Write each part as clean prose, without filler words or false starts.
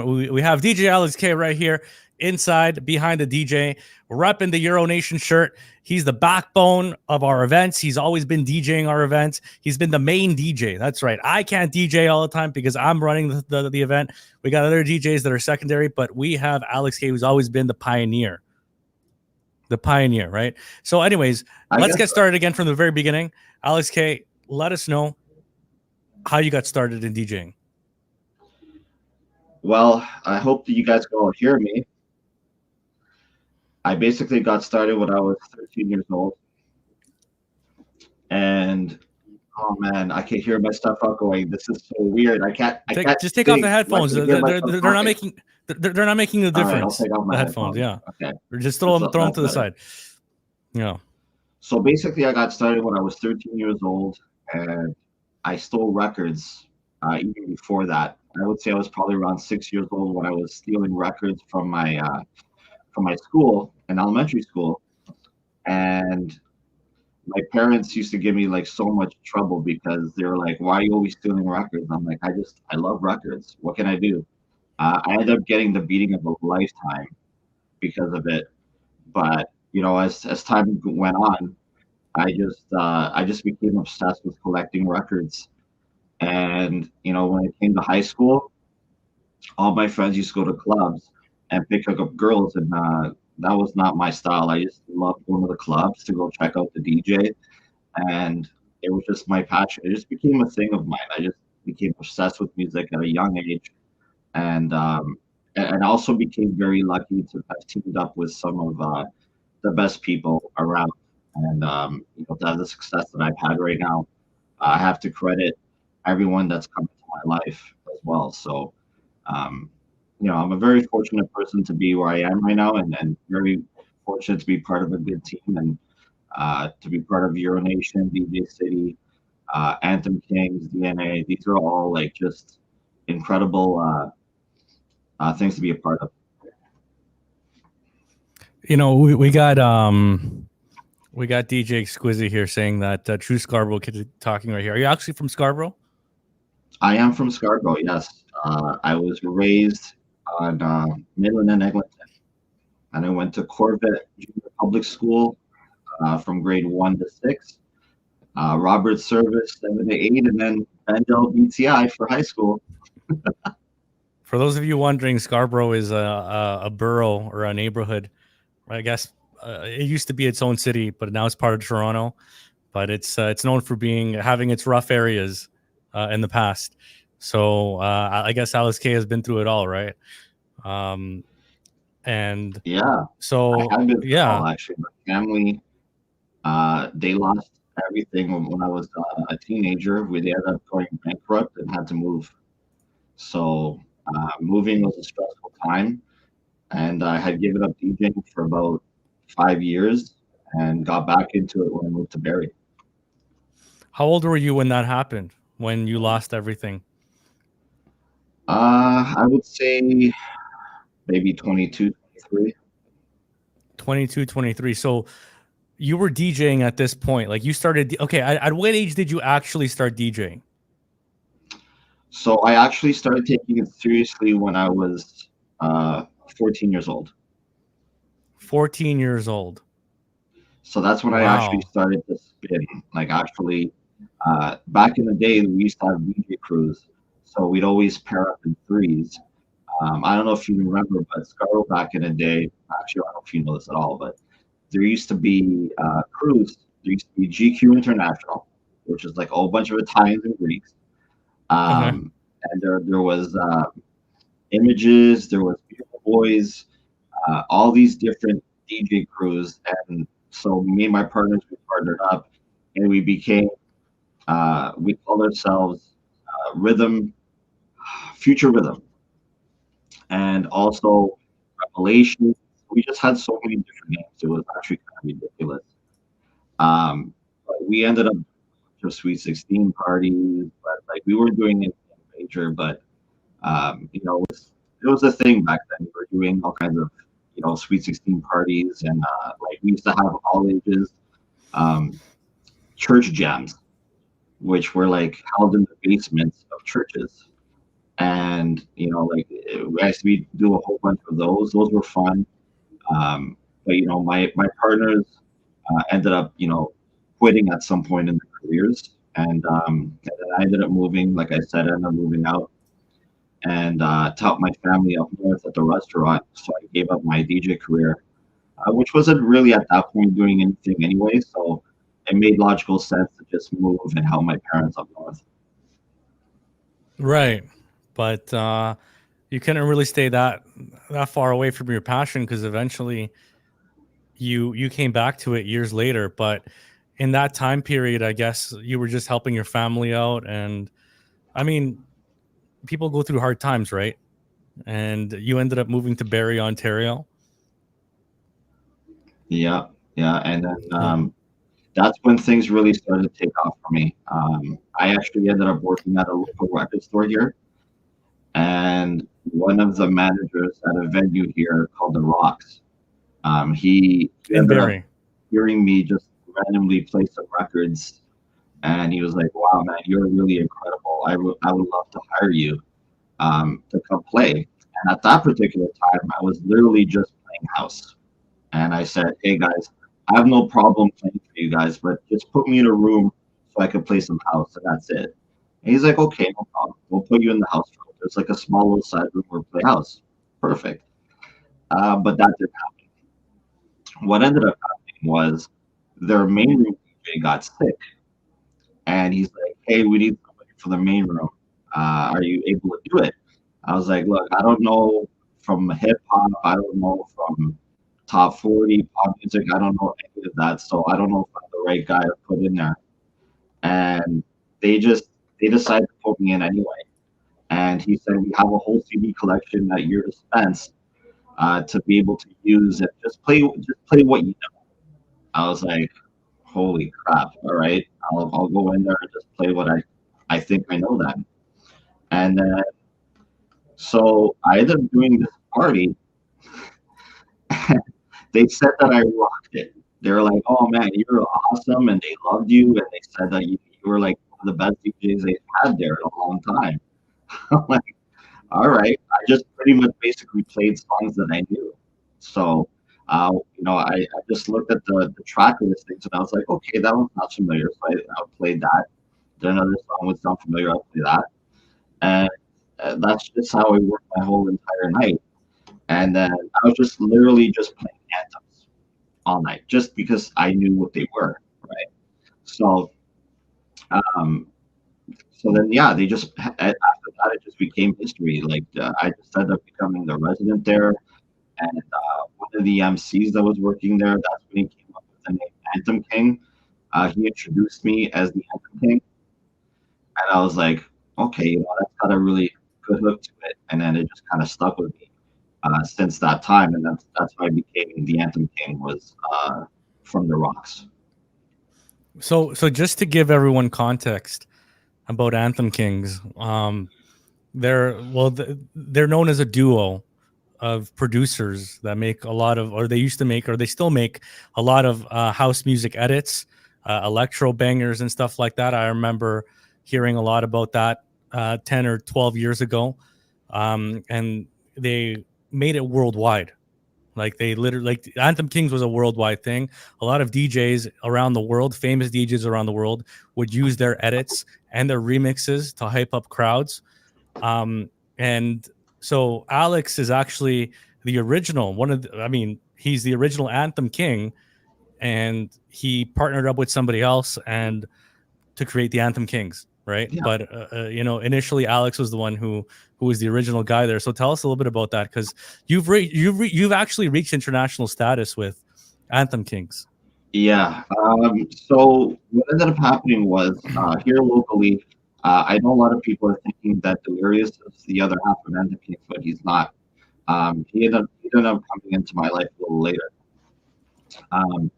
We have DJ Alex K right here inside behind the DJ, repping the Euro Nation shirt. He's the backbone of our events. He's always been DJing our events. He's been the main DJ. That's right. I can't DJ all the time because I'm running the event. We got other DJs that are secondary, but we have Alex K, who's always been the pioneer. The pioneer, right? So anyways, let's get started again from the very beginning. Alex K, let us know how you got started in DJing. Well, I hope that you guys can all hear me. I basically got started when I was 13 years old. And, oh man, I can hear my stuff outgoing. This is so weird. I can't just take off the headphones. They're not making the difference. Right, I'll take off my headphones. Yeah. Okay. Or just throw them to the side. Yeah. So basically, I got started when I was 13 years old, and I stole records even before that. I would say I was probably around 6 years old when I was stealing records from my school in elementary school, and my parents used to give me like so much trouble because they were like, "Why are you always stealing records?" I'm like, I love records. What can I do? I ended up getting the beating of a lifetime because of it. But as time went on, I just became obsessed with collecting records. And when it came to high school, all my friends used to go to clubs and pick up girls, and that was not my style. I just loved going to the clubs to go check out the DJ, and it was just my passion. It just became a thing of mine. I just became obsessed with music at a young age, and also became very lucky to have teamed up with some of the best people around, and to have the success that I've had right now. I have to credit everyone that's come into my life as well. So, I'm a very fortunate person to be where I am right now, and very fortunate to be part of a good team and to be part of Euro Nation, DJ City, Anthem Kingz, DNA. These are all like just incredible things to be a part of. We got DJ Exquisite here saying that True Scarborough kid talking right here. Are you actually from Scarborough? I am from Scarborough, yes. I was raised on Midland and Eglinton, and I went to Corvette Junior Public School from grade 1 to 6, Robert Service 7 to 8, and then Bendel BTI for high school. For those of you wondering, Scarborough is a borough or a neighborhood. I guess it used to be its own city, but now it's part of Toronto. But it's known for having its rough areas in the past. So I guess Alex K has been through it all, right? And yeah, so I have been through it all, actually. My family, they lost everything when I was a teenager. We ended up going bankrupt and had to move. So moving was a stressful time, and I had given up DJing for about 5 years and got back into it when I moved to Barrie. How old were you when that happened? When you lost everything? I would say maybe 22, 23. 22, 23. So you were DJing at this point. Like you started. Okay. At what age did you actually start DJing? So I actually started taking it seriously when I was 14 years old. 14 years old. So that's when I actually started to spin. Like actually, back in the day, we used to have DJ crews. So we'd always pair up in threes. I don't know if you remember, but Scarborough back in the day, actually, I don't know if you know this at all, but there used to be crews. There used to be GQ International, which is like a whole bunch of Italians and Greeks. And there was Images, there was Beautiful Boys, all these different DJ crews. And so me and my partners, we partnered up, and we became, we called ourselves Future Rhythm, and also Revelation. We just had so many different names. It was actually kind of ridiculous. But we ended up just Sweet 16 parties, but like we weren't doing anything major. But it was a thing back then. We were doing all kinds of Sweet 16 parties, and like we used to have all ages church jams, which were like held in the basements of churches. and like we actually do a whole bunch of those. Those were fun. But my partners ended up quitting at some point in their careers, and then I ended up moving. Like I said, I ended up moving out and to help my family up north at the restaurant. So I gave up my DJ career, which wasn't really at that point doing anything anyway. So it made logical sense to just move and help my parents up north. Right. But you couldn't really stay that far away from your passion, because eventually you came back to it years later. But in that time period, I guess you were just helping your family out. And I mean, people go through hard times, right? And you ended up moving to Barrie, Ontario. Yeah, yeah, and then Yeah. that's when things really started to take off for me. I actually ended up working at a local record store here, and one of the managers at a venue here called the Rocks, he In ended up Barrie. hearing me just randomly play some records, and he was like, "Wow, man, you're really incredible. I would love to hire you to come play." And at that particular time, I was literally just playing house. And I said, "Hey guys, I have no problem playing for you guys, but just put me in a room so I can play some house, and that's it." And he's like, "Okay, no problem. We'll put you in the house room. There's like a small little side room where we play house." Perfect. But that didn't happen. What ended up happening was their main room DJ got sick, and he's like, "Hey, we need somebody for the main room. Are you able to do it?" I was like, "Look, I don't know from hip hop. I don't know from top 40 pop music. I don't know any of that. So I don't know if I'm the right guy to put in there." And they just they decided to put me in anyway. And he said, "We have a whole CD collection at your dispense to be able to use it. Just play what you know." I was like, "Holy crap! All right, I'll go in there and just play what I think I know then." And then so I ended up doing this party. They said that I rocked it. They were like, "Oh man, you're awesome," and they loved you, and they said that you were like one of the best DJs they've had there in a long time. I'm like, all right, I just pretty much basically played songs that I knew. So, I just looked at the track listings and I was like, okay, that one's not familiar. So I played that. Then another song would sound familiar, I'll play that. And that's just how I worked my whole entire night. And then I was just literally just playing anthems all night, just because I knew what they were, right? So, um, so then, yeah, they just after that it just became history. Like I just ended up becoming the resident there, and one of the MCs that was working there, that's when he came up with the name Anthem King. He introduced me as the Anthem King, and I was like, okay, that's got a really good hook to it, and then it just kind of stuck with me since that time, and that's why I became the Anthem King was from the Rocks. So just to give everyone context about Anthem Kings, they're known as a duo of producers that make a lot of, or they used to make, or they still make a lot of house music edits, electro bangers and stuff like that. I remember hearing a lot about that 10 or 12 years ago. And they made it worldwide. Like they literally, like Anthem Kings was a worldwide thing. A lot of DJs around the world, famous DJs around the world, would use their edits and their remixes to hype up crowds. And so Alex is actually the original he's the original Anthem King, and he partnered up with somebody else and to create the Anthem Kings, right? Yeah. But initially Alex was the one who was the original guy there. So tell us a little bit about that, because you've actually reached international status with Anthem Kings. Yeah. So what ended up happening was here locally, I know a lot of people are thinking that Delirious is the other half of Anthem King, but he's not. He ended up coming into my life a little later. Um,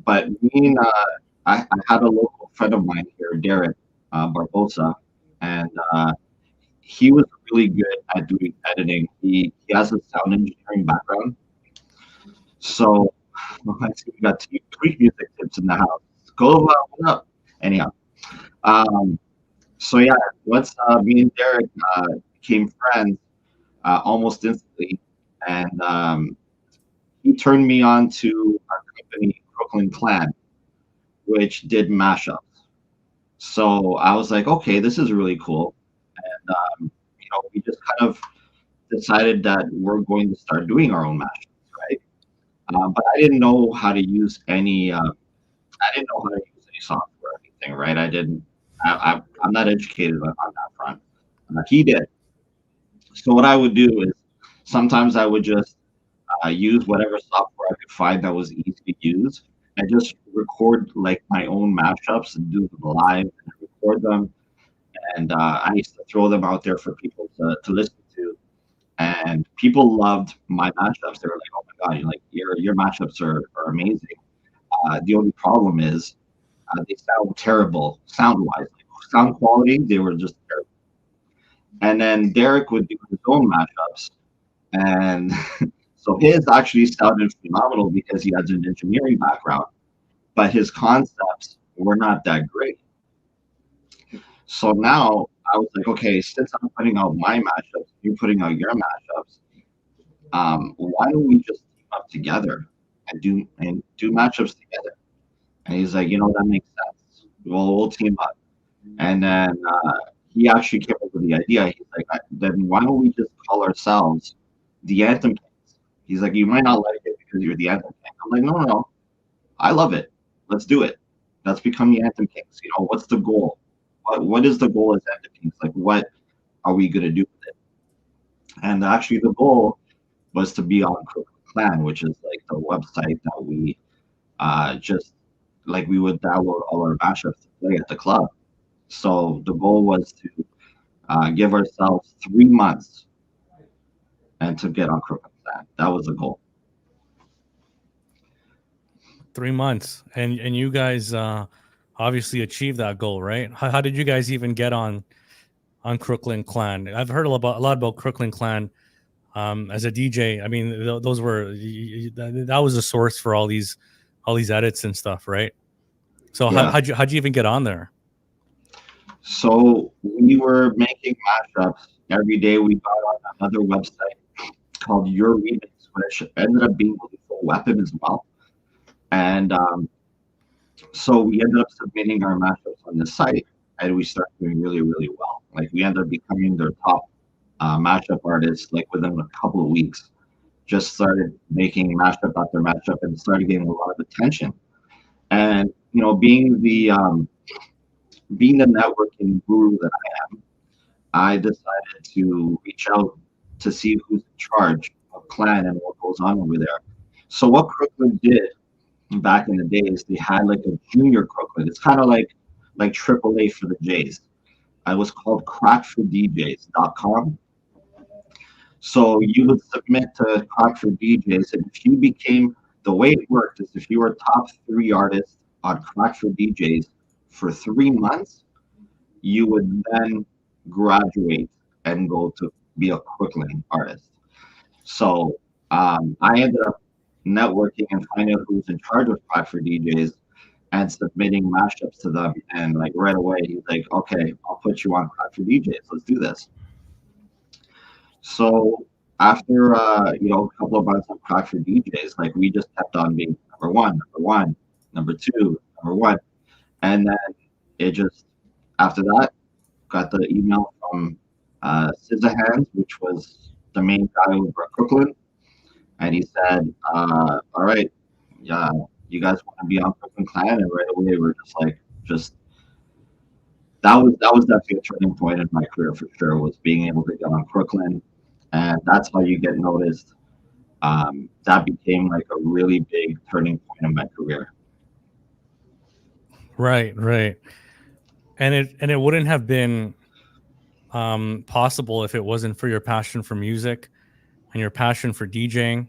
but me and I had a local friend of mine here, Derek Barbosa, and he was really good at doing editing. He has a sound engineering background, so I see we got two tweet music tips in the house. Go what up? Anyhow, um, so yeah, once me and Derek became friends almost instantly, and he turned me on to our company, Brooklyn Clan, which did mashups. So I was like, okay, this is really cool. And we just kind of decided that we're going to start doing our own mashups, right? But I didn't know how to use any. I didn't know how to use any software or anything, right? I didn't. I'm not educated on that front. He did. So what I would do is sometimes I would just use whatever software I could find that was easy to use and just record like my own mashups and do them live and record them. And I used to throw them out there for people to listen to. And people loved my mashups. They were like, "Oh my god, your mashups are amazing." The only problem is they sound terrible sound wise, like, sound quality. They were just terrible. And then Derek would do his own mashups, and so his actually sounded phenomenal because he has an engineering background, but his concepts were not that great. So now I was like, okay, since I'm putting out my mashups, you're putting out your mashups. Why don't we just team up together and do matchups together? And he's like, that makes sense. We'll team up. And then he actually came up with the idea. He's like, then why don't we just call ourselves the Anthem Kings? He's like, you might not like it because you're the Anthem King. I'm like, no, no, no. I love it. Let's do it. Let's become the Anthem Kings. What's the goal? What is the goal as Anthem Kings? Like, what are we going to do with it? And actually, the goal was to be on Crooklyn Clan, which is like the website that we just like we would download all our mashups to play at the club. So the goal was to give ourselves 3 months and to get on Crooklyn Clan. That was the goal. 3 months, and you guys obviously achieved that goal, right? How did you guys even get on Crooklyn Clan? I've heard a lot about Crooklyn Clan as a DJ. I mean, those were that was the source for all these edits and stuff, right? So Yeah. how'd you even get on there? So we were making mashups every day. We got on another website called Your Remix, which ended up being a lethal weapon as well. And so we ended up submitting our mashups on the site, and we started doing really, really well. Like we ended up becoming their top mashup artists, like within a couple of weeks. Just started making mashup after mashup and started getting a lot of attention. And being the networking guru that I am, I decided to reach out to see who's in charge of Clan and what goes on over there. So what Crooklyn did back in the days, they had like a junior Crooklyn. It's kind of like AAA for the Jays. It was called crackfordjs.com. So you would submit to Crack for DJs, and if you became, the way it worked is if you were top 3 artists on Crack for DJs for 3 months, you would then graduate and go to be a Crooklyn artist. So I ended up networking and finding out who's in charge of Crack for DJs and submitting mashups to them. And like right away, he's like, okay, I'll put you on Crack for DJs. Let's do this. So after a couple of months on Crack for DJs, like we just kept on being number one, number 2, number 1. And then it just, after that, got the email from Scissorhands, which was the main guy over at Crooklyn. And he said, all right, yeah, you guys want to be on Crooklyn Clan? And right away, we're that was definitely a turning point in my career for sure, was being able to get on Crooklyn. And that's how you get noticed. That became like a really big turning point in my career. Right. And it wouldn't have been possible if it wasn't for your passion for music and your passion for DJing.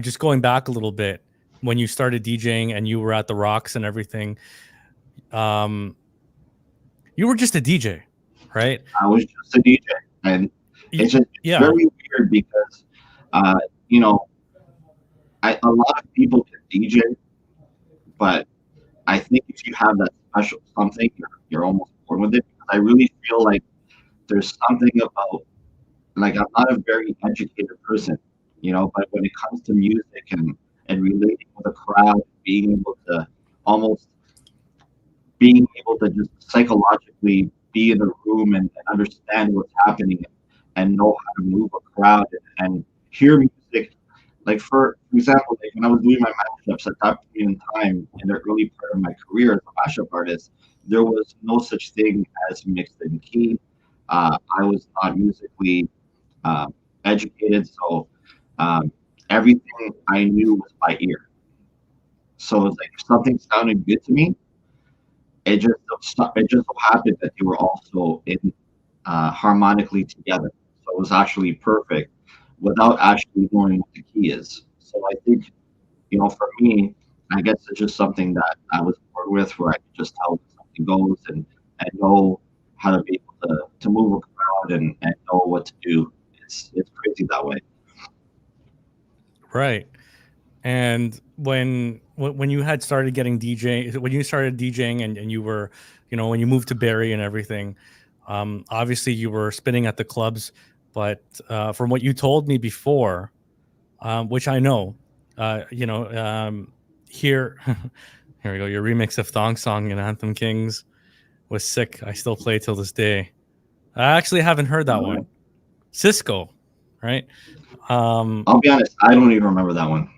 Just going back a little bit, when you started DJing and you were at the Rocks and everything, you were just a DJ, right? I was just a DJ, and it's just very weird because, a lot of people can DJ, but I think if you have that special something, you're almost born with it. Because I really feel like there's something about, like, I'm not a very educated person, but when it comes to music and relating with a crowd, almost being able to just psychologically be in a room and understand what's happening and know how to move a crowd and hear music. Like, for example, like when I was doing my mashups at that point in time in the early part of my career as a mashup artist, there was no such thing as mixed in key. I was not musically um, educated, so um, everything I knew was by ear. So it's like if something sounded good to me, it just so happened that they were also in harmonically together. So it was actually perfect without actually knowing what the key is. So I think, for me, I guess it's just something that I was born with, where I can just tell when something goes and know how to be able to move a crowd and know what to do. It's crazy that way. Right. And when you had started getting DJ, when you started DJing and you were, when you moved to Barrie and everything, obviously you were spinning at the clubs, but from what you told me before, which I know, here, here we go. Your remix of Thong Song and Anthem Kings was sick. I still play till this day. I actually haven't heard that Uh, one. Cisco, right? Um, I'll be honest, I don't even remember that one.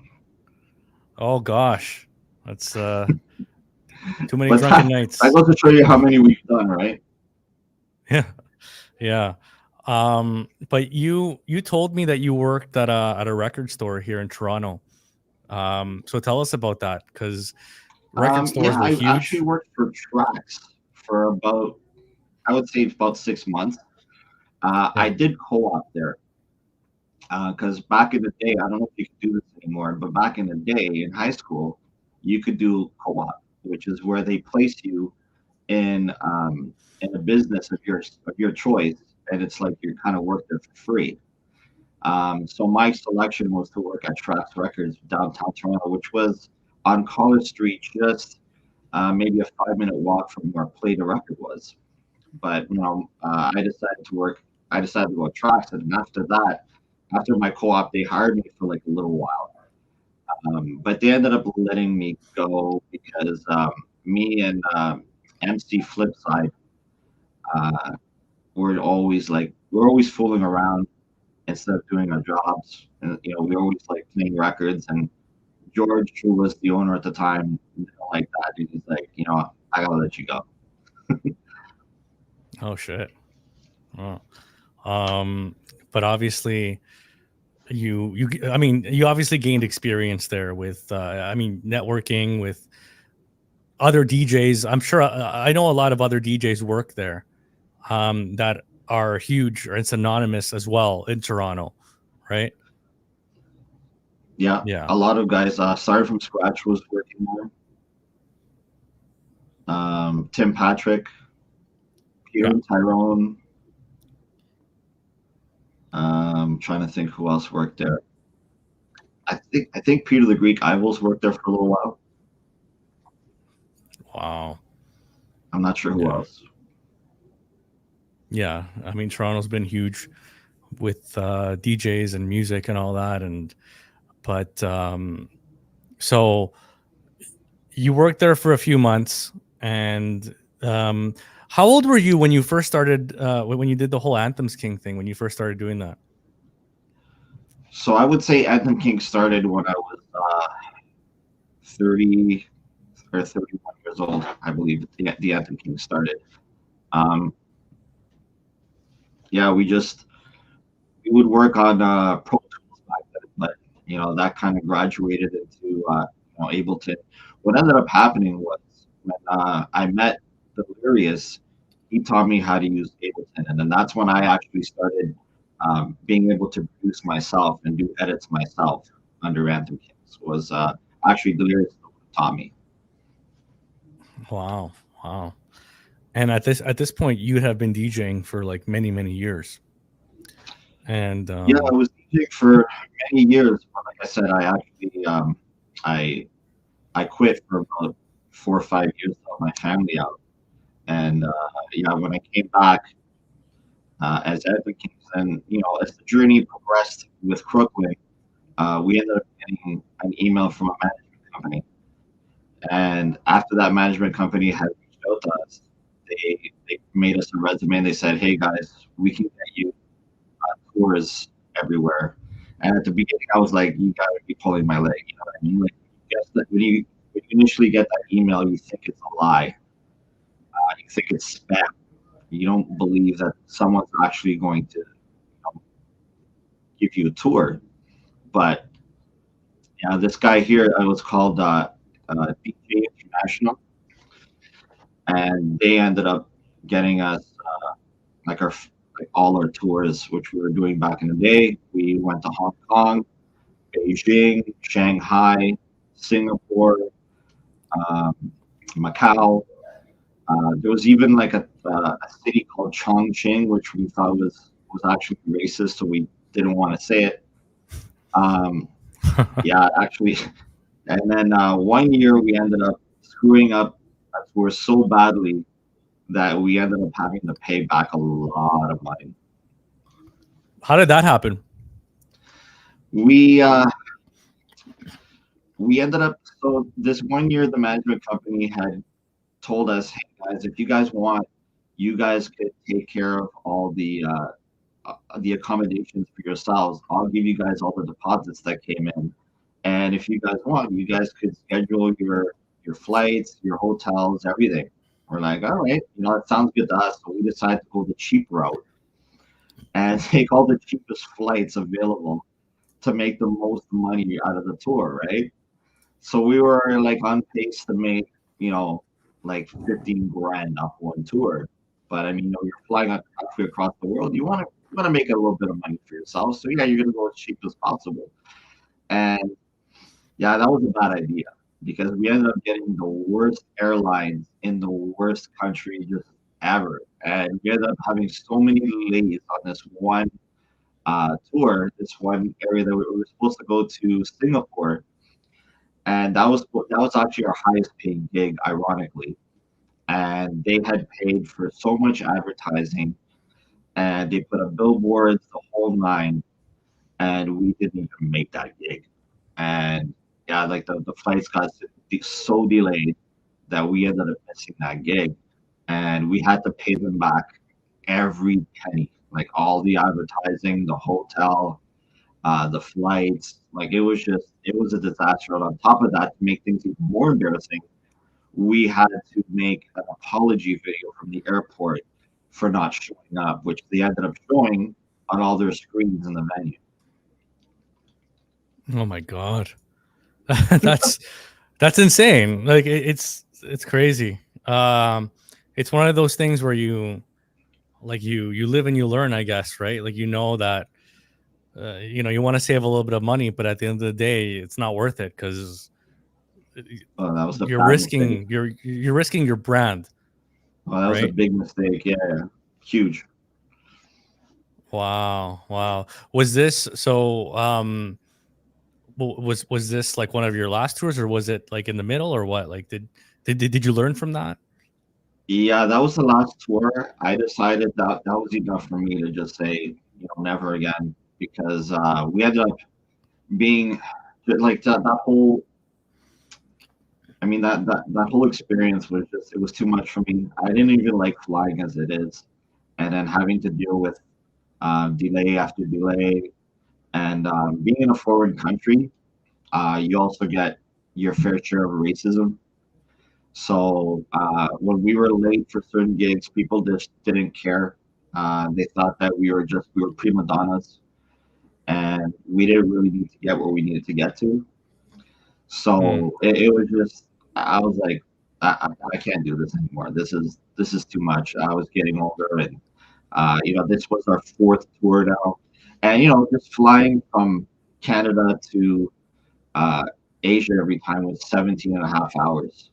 oh gosh, that's too many But drunken that nights. goes to show you how many we've done, right? Yeah, yeah. But you told me that you worked at a record store here in Toronto. So tell us about that because record Yeah, stores were I actually huge. worked for Trax for about, I would say, about 6 months. I Yeah. did co-op there because back in the day, I don't know if you can do this anymore, but back in the day in high school, you could do co-op, which is where they place you in a business of your choice, and it's like you kind of work there for free. So my selection was to work at Trax Records downtown Toronto, which was on College Street, just maybe a 5-minute walk from where Play the Record was. But I decided to go with Trax, and after that, after my co-op, they hired me for like a little while. But they ended up letting me go because me and MC Flipside uh, we're always fooling around instead of doing our jobs, and we always like playing records. And George, who was the owner at the time, didn't like that. He's like, I gotta let you go. Oh shit. Oh. Um, but obviously I mean you obviously gained experience there with I mean networking with other DJs. I'm sure I know a lot of other DJs work there that are huge or it's anonymous as well in Toronto, right? Yeah, Yeah. a lot of guys. Started from scratch was working there. Tim Patrick, Yeah. Peter Tyrone. Trying to think who else worked there. I think Peter the Greek Ivals worked there for a little while. Wow. I'm not sure who Yeah. else. Yeah. I mean Toronto's been huge with DJs and music and all that and but so you worked there for a few months and um how old were you when you first started when you did the whole Anthems King thing when you first started doing that? So I would say Anthem King started when I was 30 or 31 years old. I believe the Anthem King started. Um, yeah, we would work on Pro Tools back then, but that kind of graduated into Ableton. What ended up happening was when I met Delirious, he taught me how to use Ableton, and then that's when I actually started being able to produce myself and do edits myself under Anthem Kings. Was actually Delirious who taught me. Wow. Wow. And at this point you have been DJing for like many years. And Yeah, I was DJing for many years, but like I said, I I quit for about 4 or 5 years to help my family out. And yeah, when I came back as Anthem Kingz, and as the journey progressed with Crooklyn, we ended up getting an email from a management company. And after that management company had reached out to us, they made us a resume and they said, "Hey guys, we can get you tours everywhere." And at the beginning, I was like, "You gotta be pulling my leg," you know what I mean? Like, guess that when you initially get that email, you think it's a lie, you think it's spam. You don't believe that someone's actually going to give you a tour. But yeah, this guy here, it was called DJ International, and they ended up getting us like like all our tours, which we were doing back in the day. We went to Hong Kong, Beijing, Shanghai, Singapore, um, Macau. There was even like a city called Chongqing, which we thought was actually racist, so we didn't want to say it. Um, yeah, actually, and then one year we ended up screwing up a tour so badly that we ended up having to pay back a lot of money. How did that happen? We uh, we ended up, so this one year the management company had told us, "Hey guys, if you guys want, you guys could take care of all the accommodations for yourselves. I'll give you guys all the deposits that came in, and if you guys want, you guys could schedule your flights, your hotels, everything." We're like, "All right, it sounds good to us." So we decided to go the cheap route and take all the cheapest flights available to make the most money out of the tour, right? So we were like on pace to make, you know, like 15 grand off one tour. But I mean, you're flying halfway across the world. You want to make a little bit of money for yourself. So yeah, you're gonna go as cheap as possible. And yeah, that was a bad idea because we ended up getting the worst airlines in the worst country just ever. And we ended up having so many delays on this one tour, this one area that we were supposed to go to Singapore, and that was actually our highest paying gig, ironically. And they had paid for so much advertising, and they put up billboards, the whole nine, and we didn't even make that gig. And yeah, like the flights got so delayed that we ended up missing that gig, and we had to pay them back every penny, like all the advertising, the hotel, the flights. Like it was a disaster. And on top of that, to make things even more embarrassing, we had to make an apology video from the airport for not showing up, which they ended up showing on all their screens in the venue. Oh my god, that's that's insane. Like it's crazy. It's one of those things where you live and you learn, I guess, right? Like that you want to save a little bit of money, but at the end of the day, it's not worth it because That was a you're bad mistake. risking you're risking your brand, That was a right? big mistake. Yeah, yeah. Huge. Wow, wow. Was this so? Was this like one of your last tours, or was it like in the middle, or what? Like, did you learn from that? Yeah, that was the last tour. I decided that was enough for me to just say, never again, because we ended up being like that whole. I mean that whole experience was just it was too much for me. I didn't even like flying as it is, and then having to deal with delay after delay, and being in a foreign country, you also get your fair share of racism. So when we were late for certain gigs, people just didn't care. They thought that we were prima donnas, and we didn't really need to get where we needed to get to. Hmm. So it was just I was like, I can't do this anymore. This is too much. I was getting older, and this was our fourth tour now, and just flying from Canada to uh, Asia every time was 17 and a half hours.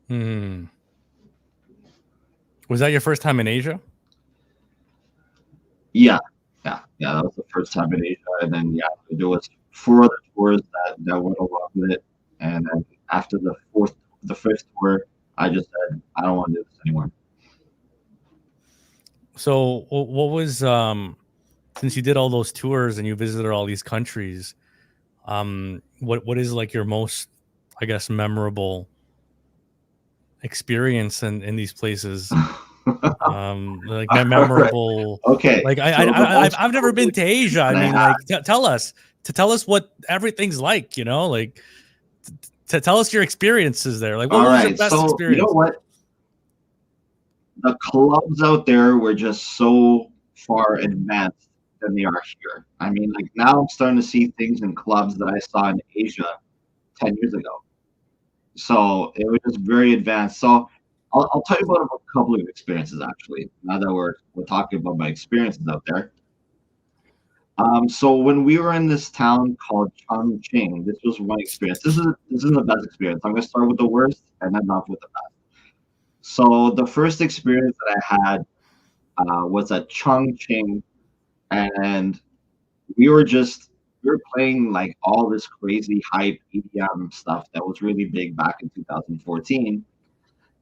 Hmm. Was that your first time in Asia? Yeah, yeah. That was the first time in Asia, and then yeah, there was four other tours that went along with it, and then after the fifth tour, I just said I don't want to do this anymore. So what was since you did all those tours and you visited all these countries, what is like your most, I guess, memorable experience in these places? Like All right. memorable, Okay. like So the most I've never been to Asia. I that I mean, had. like tell us what everything's like, you know, like to tell us your experiences there. Like what All was your right. best So you know experience? what? The clubs out there were just so far advanced than they are here. I mean, like now I'm starting to see things in clubs that I saw in Asia 10 years ago. So it was just very advanced. So I'll tell you about a couple of experiences actually. Now that we're talking about my experiences out there. So when we were in this town called Chongqing, this was one experience. This is the best experience. I'm gonna start with the worst and then off with the best. So the first experience that I had was at Chongqing, and we were playing like all this crazy hype EDM stuff that was really big back in 2014,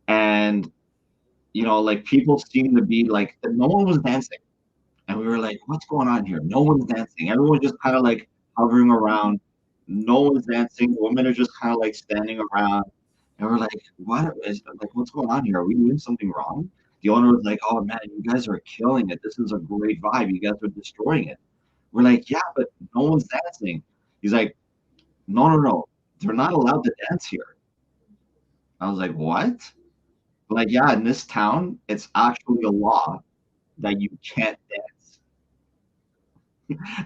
and like people seemed to be like no one was dancing, and we were like, what's going on here? No one's dancing. Everyone's just kind of like hovering around. No one's dancing. The women are just kind of like standing around. And we're like, what is like what's going on here? Are we doing something wrong? The owner was like, oh man, you guys are killing it. This is a great vibe. You guys are destroying it. We're like, yeah, but no one's dancing. He's like, no, no, no. They're not allowed to dance here. I was like, what? Like, yeah, in this town, it's actually a law that you can't dance.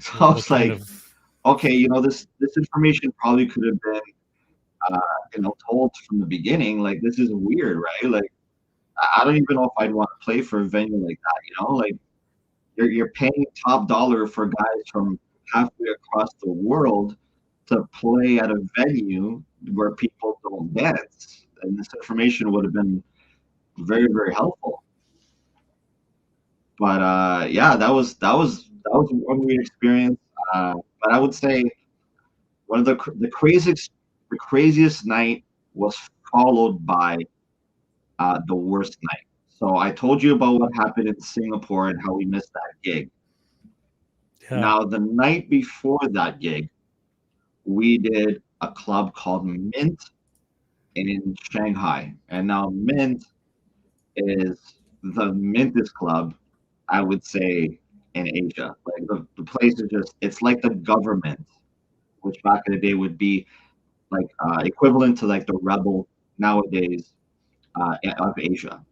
So I What was kind like, of okay, this information probably could have been told from the beginning. Like this is weird, right? Like I don't even know if I'd want to play for a venue like that. Like you're paying top dollar for guys from halfway across the world to play at a venue where people don't dance. And this information would have been very, very helpful. But yeah, that was one weird experience. But I would say one of the craziest night was followed by the worst night. So I told you about what happened in Singapore and how we missed that gig. yeah. Now the night before that gig, we did a club called Mint in Shanghai, and now Mint is the mintest club, I would say, in Asia. Like the place is it's like the government, which back in the day would be like equivalent to like the rebel nowadays of Asia.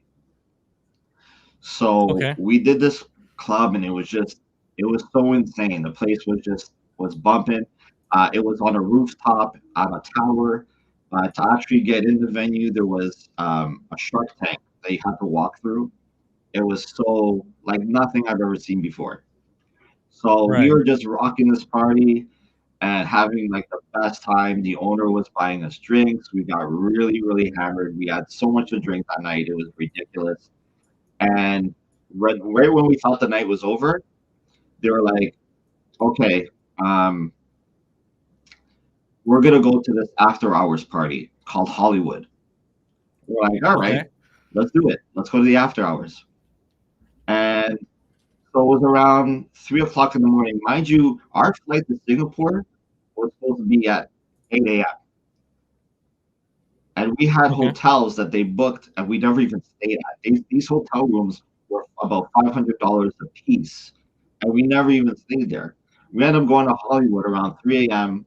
So Okay. we did this club, and it was so insane. The place was bumping. It was on a rooftop on a tower. To actually get in the venue, there was a shark tank that you had to walk through. It was so like nothing I've ever seen before. So we Right. were just rocking this party and having like the best time. The owner was buying us drinks. We got really, really hammered. We had so much to drink that night. It was ridiculous. And right when we thought the night was over, they were like, okay, um, we're going to go to this after hours party called Hollywood. We're like, all right, Okay. let's do it. Let's go to the after hours. And so it was around 3 o'clock in the morning. Mind you, our flight to Singapore was supposed to be at 8 a.m. And we had Okay. hotels that they booked and we never even stayed at. These hotel rooms were about $500 a piece, and we never even stayed there. We ended up going to Hollywood around 3 a.m.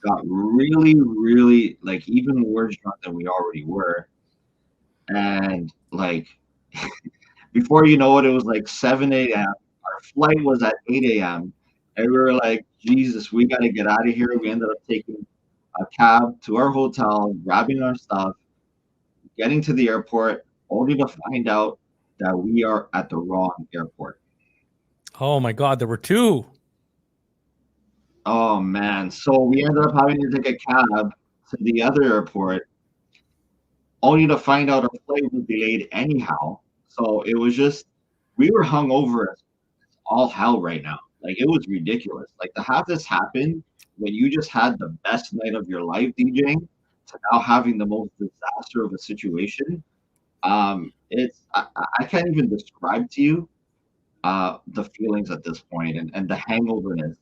Got really, really like even worse drunk than we already were, and like before you know it, it was like 7 a.m. Our flight was at 8 a.m. And we were like, Jesus, we got to get out of here. We ended up taking a cab to our hotel, grabbing our stuff, getting to the airport, only to find out that we are at the wrong airport. Oh my God, there were two. Oh man. So we ended up having to take a cab to the other airport, only to find out our flight was delayed anyhow. So it was just, we were hungover as all hell right now. Like it was ridiculous. Like to have this happen when you just had the best night of your life DJing, to now having the most disaster of a situation. It's I can't even describe to you the feelings at this point, and the hangoverness.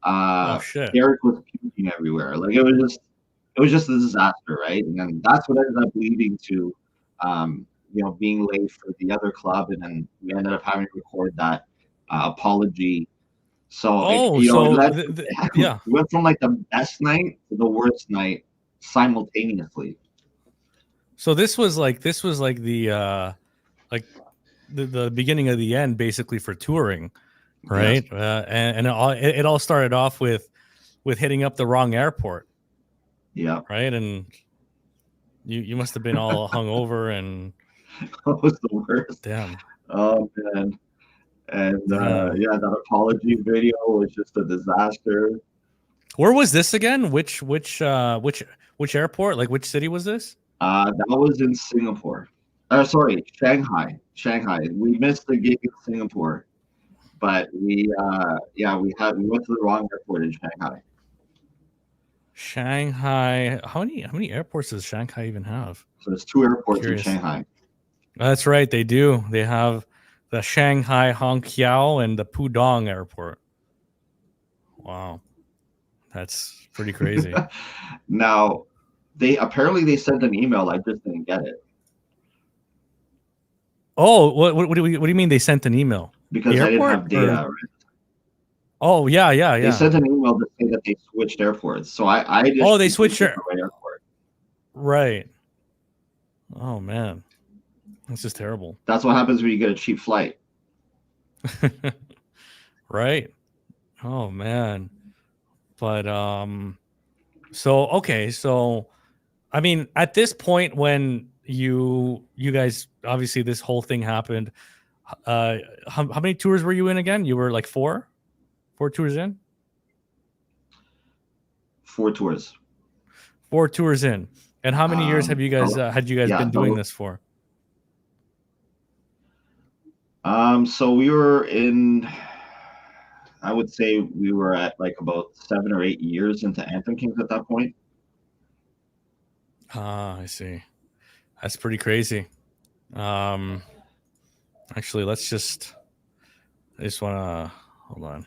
Oh shit. Derek was puking everywhere. Like it was just a disaster, right? And then that's what ended up leading to, being late for the other club, and then we ended up having to record that apology. So Oh, it so led. yeah. We went from like the best night to the worst night simultaneously. So this was like like the beginning of the end basically for touring, Yes. right? And it all started off with hitting up the wrong airport, Yeah. right? And you must have been all hungover and That was the worst. damn. Oh man. And Damn. yeah, that apology video was just a disaster. Where was this again? Which airport? Like which city was this? That was in Singapore. Sorry, Shanghai. Shanghai. We missed the gig in Singapore, but we went to the wrong airport in Shanghai. Shanghai. How many airports does Shanghai even have? So there's two airports in Curious. Shanghai. That's right, they do. They have the Shanghai Hongqiao and the Pudong airport. Wow. That's pretty crazy. Now, they sent an email. I just didn't get it Oh, what do you mean they sent an email? because I didn't have data. Right? Oh, yeah. They sent an email to say that they switched airports. So I just Oh, they switched the right airport. Right. Oh man. This is terrible. That's what happens when you get a cheap flight. Right. Oh man. But so okay, so I mean at this point when you guys obviously this whole thing happened, how many tours were you in again? You were like four tours in? 4 tours. 4 tours in. And how many years have you guys been doing this for? So we were in, I would say we were at like about 7 or 8 years into Anthem Kings at that point. Ah, I see. That's pretty crazy. Actually, I just want to hold on.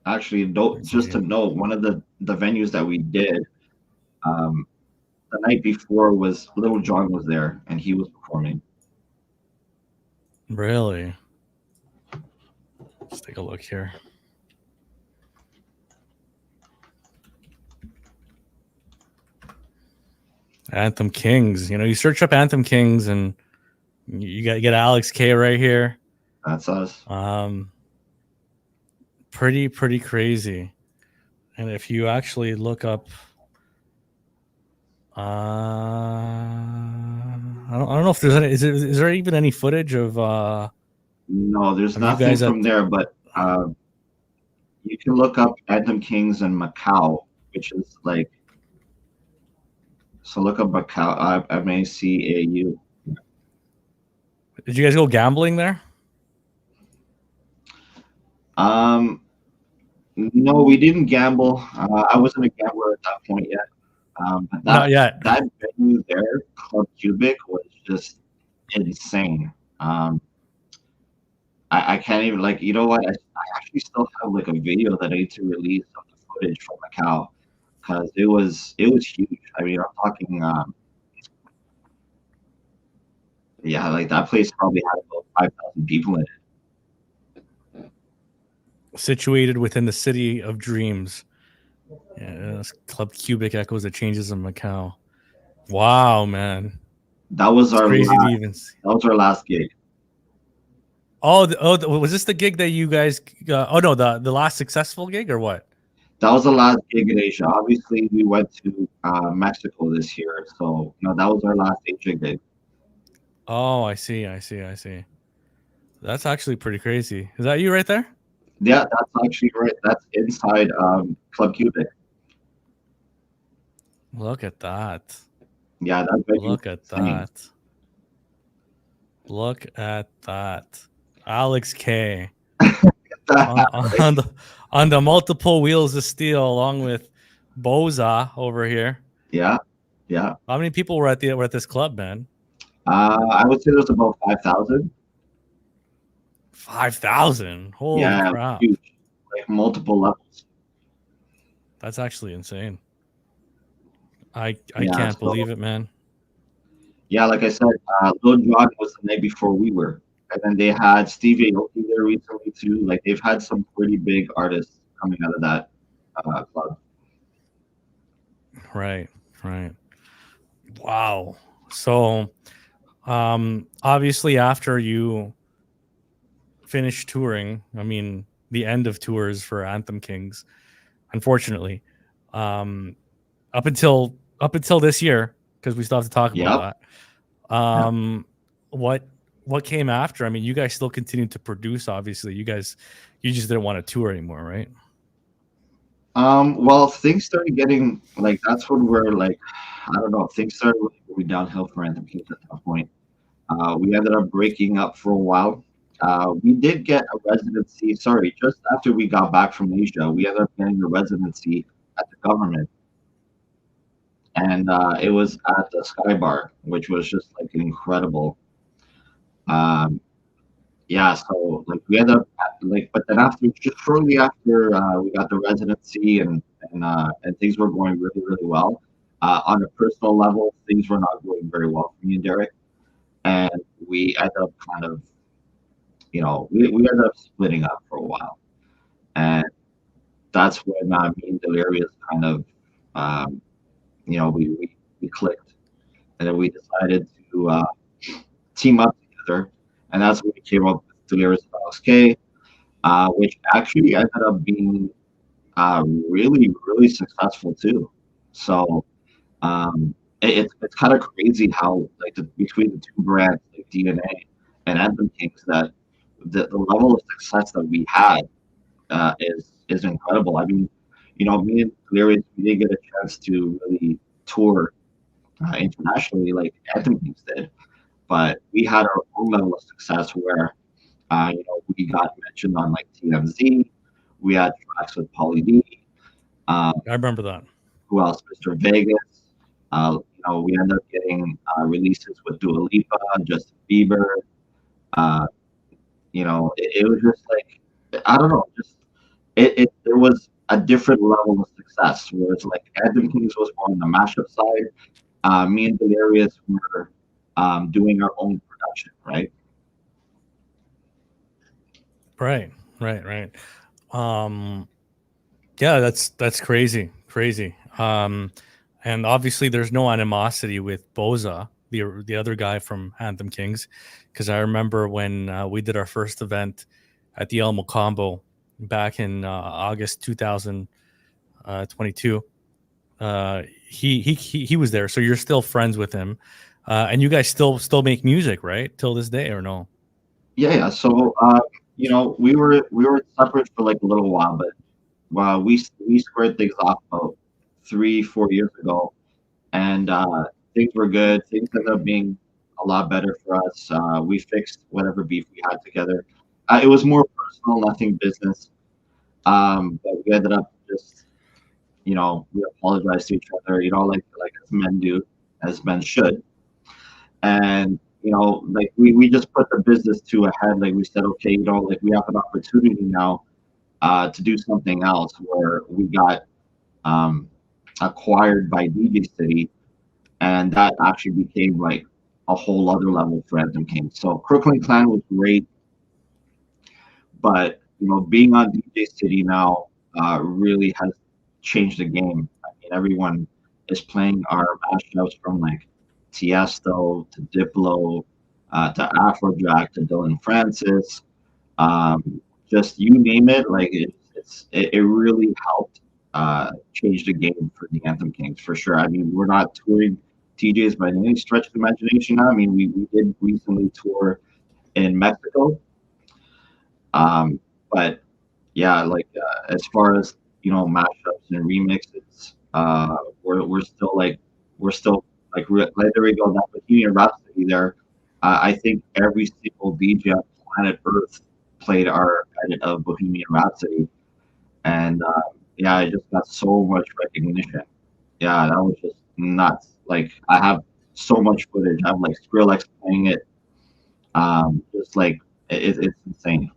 Actually, just to note, one of the venues that we did, the night before was Little John was there and he was performing. Really? Let's take a look here. Anthem Kings. You search up Anthem Kings and you get Alex K right here. That's us. Pretty crazy. And if you actually look up, I don't know if there's any. Is there even any footage of? No, there's nothing from there. But you can look up Anthem Kings in Macau, which is like. So look up Macau. MACAU. Did you guys go gambling there? No, we didn't gamble. I wasn't a gambler at that point yet. But Not yet. That venue there, Club Cubic, was just insane. I can't even you know what? I actually still have like a video that I need to release of the footage from Macau because it was huge. I mean, I'm talking. Yeah, like that place probably had about 5,000 people in it. Situated within the city of dreams. Yeah, Club Cubic echoes the changes in Macau. Wow, man. That was our crazy last, to even see. That was our last gig. Was this the gig that you guys? The last successful gig or what? That was the last gig in Asia. Obviously, we went to Mexico this year, so that was our last Asia gig. Oh, I see. That's actually pretty crazy. Is that you right there? Yeah, that's actually right. That's inside Club Cubic. Look at that. Yeah, look at that. Look at that. Alex K. on the multiple wheels of steel, along with Boza over here. Yeah, yeah. How many people were at this club, man? I would say there's about 5,000. 5,000. Holy Yeah, crap. huge, like multiple levels. That's actually insane. I Yeah, can't so believe it, man. yeah, like I said, Lil Jon was the night before we were, and then they had Stevie Aoki there recently too. Like they've had some pretty big artists coming out of that club. Right, right. Wow. So, obviously after you finish touring, I mean, the end of tours for Anthem Kings, unfortunately, um, up until this year, because we still have to talk about Yep. that. Yeah. What what came after? I mean, you guys still continued to produce. Obviously, you just didn't want to tour anymore, right? Well, things started getting like that's when we're like, I don't know, things started really going downhill for Anthem Kings at that point. We ended up breaking up for a while. We did get a residency. Sorry, just after we got back from Asia, we ended up getting a residency at the government, and it was at the Sky Bar, which was just like incredible. Um, yeah, so like we ended up like, but then after, just shortly after we got the residency and things were going really really well. On a personal level, things were not going very well for me and Derek, and we ended up kind of, we ended up splitting up for a while, and that's when me and Delirious kind of, um, we clicked, and then we decided to team up together, and that's when we came up with Delirious K, which actually ended up being really, really successful too. So it's kind of crazy how like between the two brands like DNA and Anthem Kings that the level of success that we had is incredible. I mean, me and Delirious, we didn't get a chance to really tour internationally like Anthem Kings did, but we had our own level of success where we got mentioned on like TMZ. We had tracks with Pauly D. Um, I remember that. who else? Mr. Vegas. We ended up getting releases with Dua Lipa, Justin Bieber. Uh, it was just like, I don't know, just there was a different level of success. Whereas like Anthem Kings was more on the mashup side. Me and Delirious were doing our own production, right? Right, right, right. Um, yeah, that's crazy, crazy. And obviously, there's no animosity with Boza, the other guy from Anthem Kings, because I remember when we did our first event at the Elmo Combo back in August 2022. He was there, so you're still friends with him, and you guys still make music, right, till this day, or no? Yeah, yeah. So we were separate for like a little while, but we squared things off about 3 4 years ago, and things were good. Things ended up being a lot better for us. We fixed whatever beef we had together. It was more personal, nothing business. But we ended up just, we apologized to each other, like as men do, as men should. And like we just put the business to a head. Like we said, okay, like we have an opportunity now to do something else. Where we got um, acquired by DJ City, and that actually became like a whole other level for Anthem King. So Crooklyn Clan was great, but being on DJ City now really has changed the game. I mean, everyone is playing our mashups from like Tiesto to Diplo to Afrojack to Dylan Francis, just you name it. Like it really helped change the game for the Anthem Kings for sure. I mean, we're not touring TJs by any stretch of the imagination now. I mean, we did recently tour in Mexico, but yeah, like as far as mashups and remixes, we're still like there we go, that Bohemian Rhapsody there. I think every single DJ on planet Earth played our edit of Bohemian Rhapsody, and yeah, I just got so much recognition. Yeah, that was just nuts. Like I have so much footage. I have like Skrillex playing it. Just like it's insane.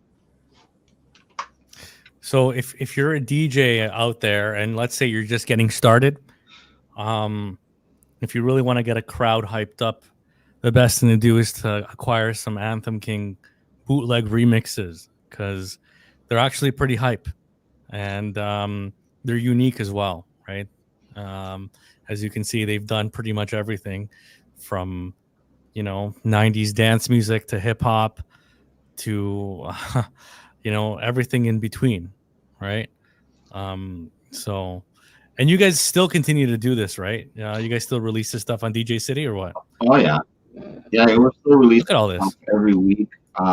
So if you're a DJ out there, and let's say you're just getting started, um, if you really want to get a crowd hyped up, the best thing to do is to acquire some Anthem King bootleg remixes, because they're actually pretty hype, and they're unique as well, right? Um, as you can see, they've done pretty much everything from 90s dance music to hip hop to everything in between, right? So, and you guys still continue to do this, right? You guys still release this stuff on DJ City or what? Oh yeah, yeah. We're still Look at releasing all stuff this. every week. We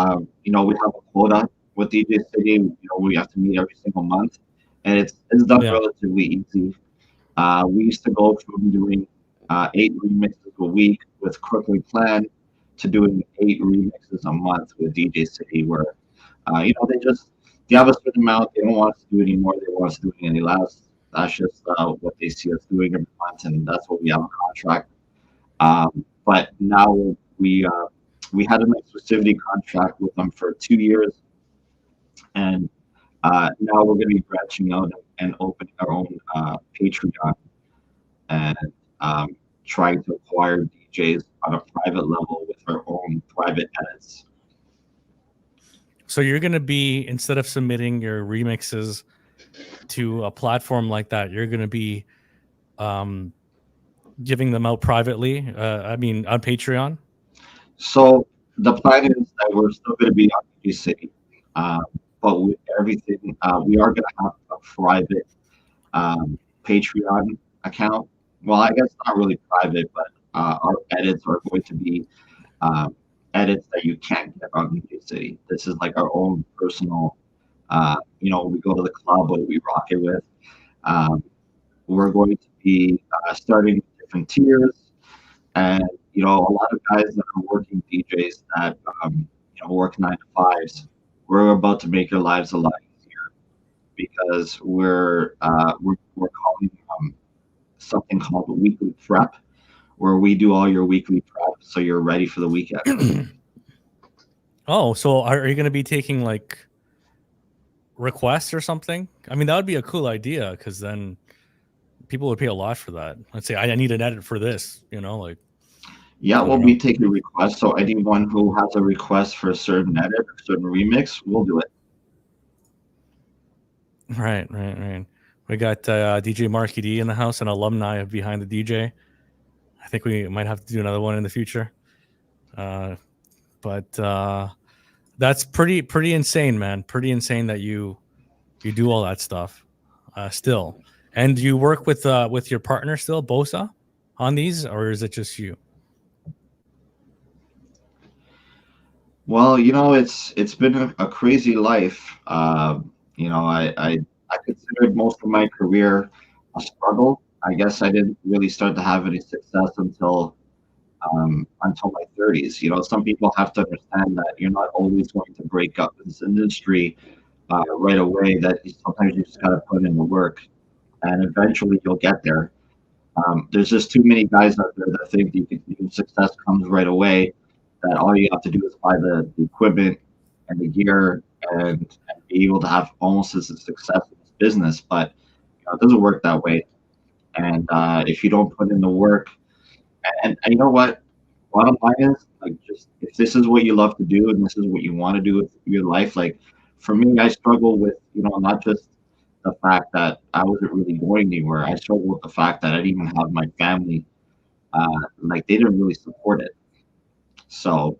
have a quota with DJ City. We have to meet every single month, and it's done Yeah. relatively easy. We used to go from doing 8 remixes a week with Crookly Plan to doing 8 remixes a month with DJ City, where they have a certain amount. They don't want us to do anymore. They want us to do any less. That's just what they see us doing every month, and that's what we have a contract. But now we had an exclusivity contract with them for 2 years, and now we're going to be branching out and opening our own Patreon and um, trying to acquire DJs on a private level with our own private edits. So you're going to be, instead of submitting your remixes to a platform like that, you're going to be um, giving them out privately. I mean, on Patreon. So the plan is that we're still going to be on DJ City, um, but with everything, we are going to have a private Patreon account. Well, I guess not really private, but our edits are going to be um, edits that you can't get on DJ City. This is like our own personal. We go to the club, what do we rock it with? Um, we're going to be starting different tiers, and a lot of guys that are working DJs that work 9 to 5s. We're about to make your lives a lot easier because we're calling something called weekly prep, where we do all your weekly prep so you're ready for the weekend. Oh, so are you going to be taking like requests or something? I mean, that would be a cool idea, because then people would pay a lot for that. Let's say I need an edit for this, like, Yeah, I we'll don't be know. taking requests. So anyone who has a request for a certain edit, a certain remix, we'll do it. Right, right, right. We got DJ Marky D in the house, an alumni of Behind the DJ. I think we might have to do another one in the future. Uh, but that's pretty insane, man. Pretty insane that you do all that stuff still. And you work with your partner still, Bosa, on these, or is it just you? Well, it's been a crazy life. I considered most of my career a struggle. I guess I didn't really start to have any success until my 30s. Some people have to understand that you're not always going to break up in this industry right away. That sometimes you just got to put in the work, and eventually you'll get there. There's just too many guys out there that think success comes right away. That all you have to do is buy the equipment and the gear and be able to have almost as a success in this business. But it doesn't work that way. And if you don't put in the work, and you know what, bottom line is like just if this is what you love to do and this is what you want to do with your life, like for me, I struggle with not just the fact that I wasn't really going anywhere. I struggle with the fact that I didn't even have my family. Like they didn't really support it. So,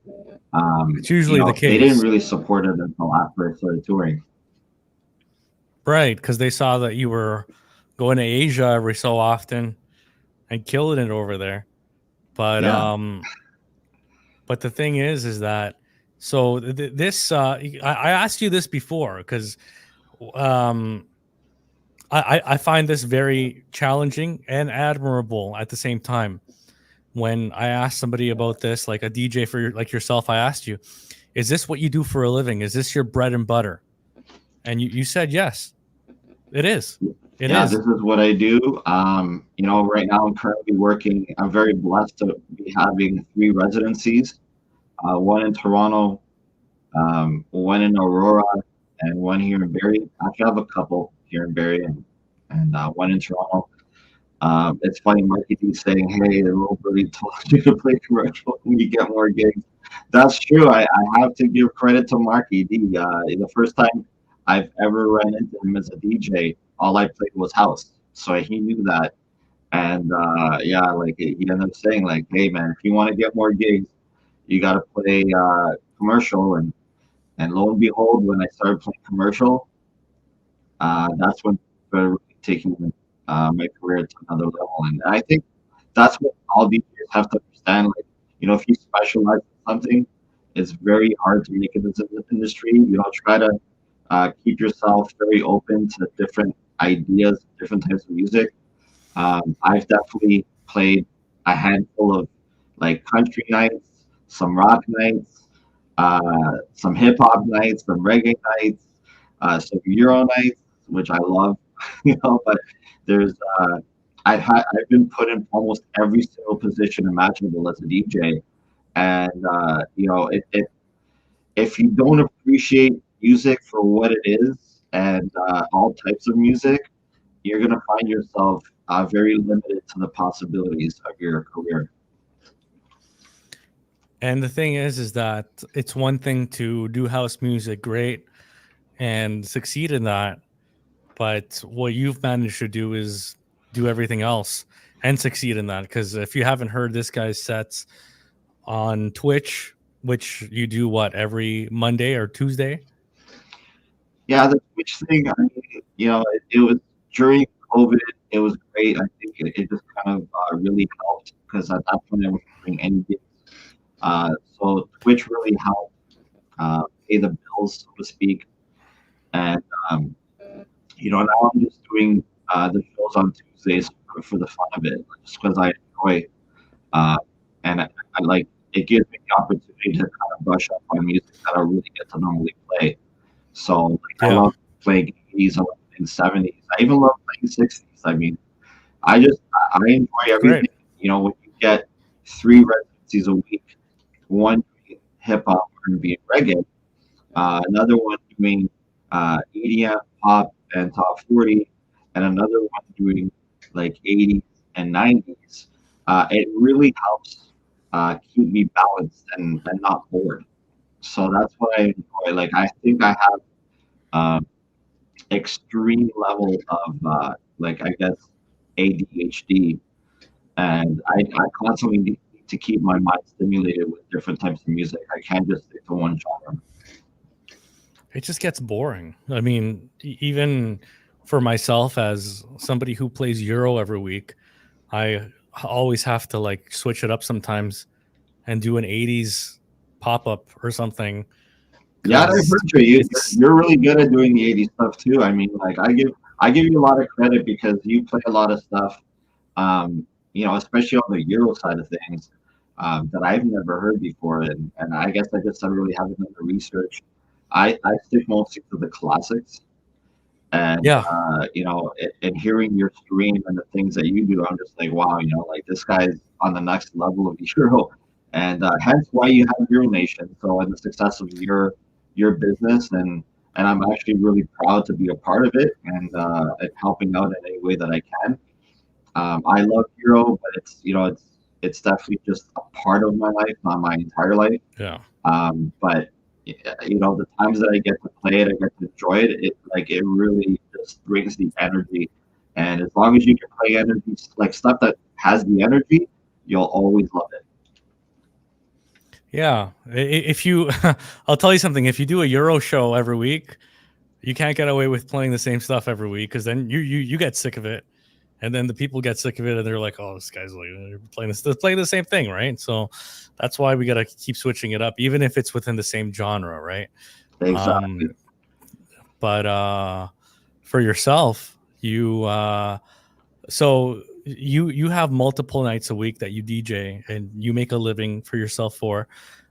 It's usually the they didn't case, really support it until after I started touring. right? Because they saw that you were going to Asia every so often and killing it over there. But Yeah. the thing is that, so this I asked you this before, because um I find this very challenging and admirable at the same time. When I asked somebody about this, like a DJ for like yourself, I asked you, is this what you do for a living? Is this your bread and butter? And you said yes, it is. It Yeah, is. this is what I do. Right now I'm currently working. I'm very blessed to be having three residencies, one in Toronto, one in Aurora, and one here in Barrie. Actually, I have a couple here in Barrie and one in Toronto. It's funny, Marky D saying, "Hey, the little birdie told you to play commercial when you get more gigs." That's true. I have to give credit to Marky D. The first time I've ever ran into him as a DJ, all I played was house, so he knew that. And yeah, like he ended up saying, like, "Hey, man, if you want to get more gigs, you got to play commercial." And lo and behold, when I started playing commercial, that's when I started really taking my career to another level. And I think that's what all DJs have to understand. Like, if you specialize in something, it's very hard to make it in this industry. Try to keep yourself very open to different ideas, different types of music. I've definitely played a handful of like country nights, some rock nights, some hip hop nights, some reggae nights, some Euro nights, which I love, But there's I've been put in almost every single position imaginable as a DJ, and if you don't appreciate music for what it is and all types of music, you're gonna find yourself very limited to the possibilities of your career. And the thing is that it's one thing to do house music great and succeed in that, but what you've managed to do is do everything else and succeed in that. Because if you haven't heard this guy's sets on Twitch, which you do what every Monday or Tuesday? Yeah, the Twitch thing, I mean, it was during COVID, it was great. I think it just kind of really helped because at that point I wasn't doing any gigs. So Twitch really helped pay the bills, so to speak. And now I'm just doing the shows on Tuesdays for the fun of it, just because I enjoy, uh, and I like it gives me the opportunity to kind of brush up on music that I really get to normally play. So like, I Yeah, love playing 80s, I love playing 70s, I even love playing 60s. I mean, I enjoy great. everything. When you get three residencies a week, one doing hip hop, R&B, and reggae, another one doing EDM, pop, and top 40, and another one doing like 80s and 90s. It really helps keep me balanced and not bored. So that's what I enjoy. Like I think I have extreme level of like I guess ADHD, and I constantly need to keep my mind stimulated with different types of music. I can't just stick to one genre. It just gets boring. I mean, even for myself as somebody who plays Euro every week, I always have to like switch it up sometimes and do an 80s pop up or something Yeah, I've because heard you. it's You're really good at doing the '80s stuff too. I mean, like I give you a lot of credit because you play a lot of stuff, especially on the Euro side of things, that I've never heard before. And I guess I just really haven't done the research. I stick mostly to the classics, and yeah. and hearing your stream and the things that you do, I'm just like, wow, like this guy's on the next level of Euro, and hence why you have Euro Nation. So, and the success of your business, and I'm actually really proud to be a part of it and helping out in any way that I can. I love Euro, but it's definitely just a part of my life, not my entire life. Yeah. But the times that I get to play it, I get to enjoy it. It really just brings the energy, and as long as you can play energy, like stuff that has the energy, you'll always love it. Yeah. If you, I'll tell you something. If you do a Euro show every week, you can't get away with playing the same stuff every week because then you get sick of it, and then the people get sick of it, and they're like, "Oh, this guy's like playing the same thing, right?" So that's why we got to keep switching it up, even if it's within the same genre, right? Exactly. Um, but for yourself, you have multiple nights a week that you DJ and you make a living for yourself for.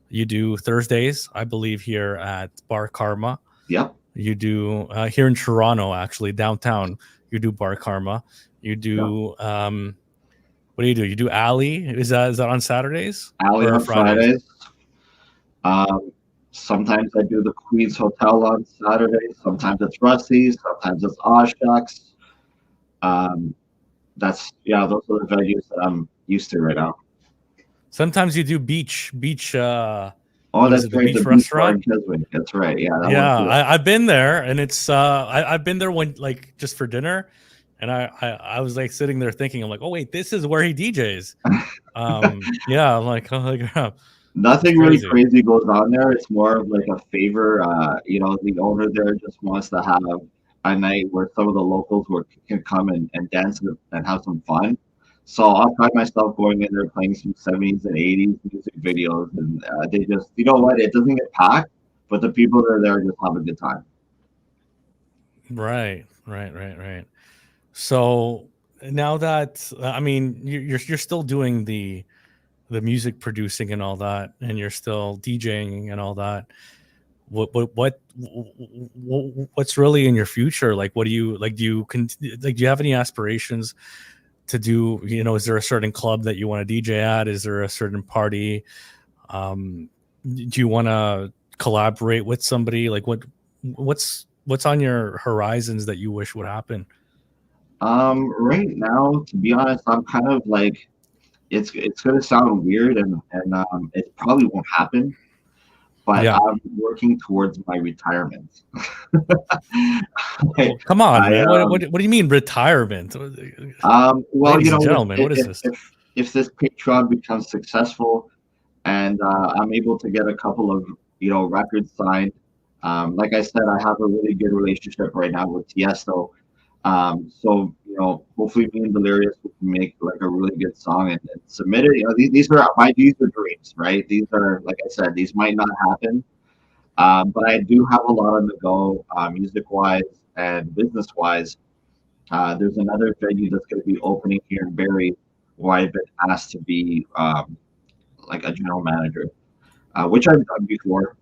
You do Thursdays, I believe, here at Bar Karma. Yep. You do here in Toronto, actually downtown. You do Bar Karma. You Yeah. do what do you do? You do Alley. Is that on Saturdays Alley or on Fridays? Fridays. Um, Sometimes I do the Queen's Hotel on Saturdays. Sometimes it's Rusty's. Sometimes it's Oshak's. Um, those are the venues that I'm used to right now. Sometimes you do beach. Oh, What is that's it? The right, the beach beach bar in restaurant. Keswick. That's right. Yeah, that one's Yeah, good. I've been there, and it's I've been there when like just for dinner, and I was like sitting there thinking, I'm like, oh wait, this is where he DJs. Yeah, I'm like, oh, it's Nothing really crazy. crazy goes on there. It's more of like a favor. The owner there just wants to have a night where some of the locals can come and dance and have some fun. So I'll find myself going in there playing some 70s and 80s music videos, and they just, you know what, it doesn't get packed, but the people that are there just have a good time. Right. So now that I mean, you're still doing the music producing and all that, and you're still DJing and all that. What's really in your future? Like, what do you like? Do you have any aspirations to do? Is there a certain club that you want to DJ at? Is there a certain party? Um, do you want to collaborate with somebody? Like, what's on your horizons that you wish would happen? Right now, to be honest, I'm kind of like, it's gonna sound weird, and it probably won't happen, but Yeah. I'm working towards my retirement. I, Well, come on, I man. What do you mean retirement? well, Ladies and gentlemen, what is if this? if this Patreon becomes successful and I'm able to get a couple of records signed, like I said, I have a really good relationship right now with Tiesto. So hopefully me and Delirious can make like a really good song and submit it. These are dreams, right? These are, like I said, these might not happen, but I do have a lot on the go, music wise and business wise. There's another venue that's going to be opening here in Barrie, where I've been asked to be like a general manager, which I've done before.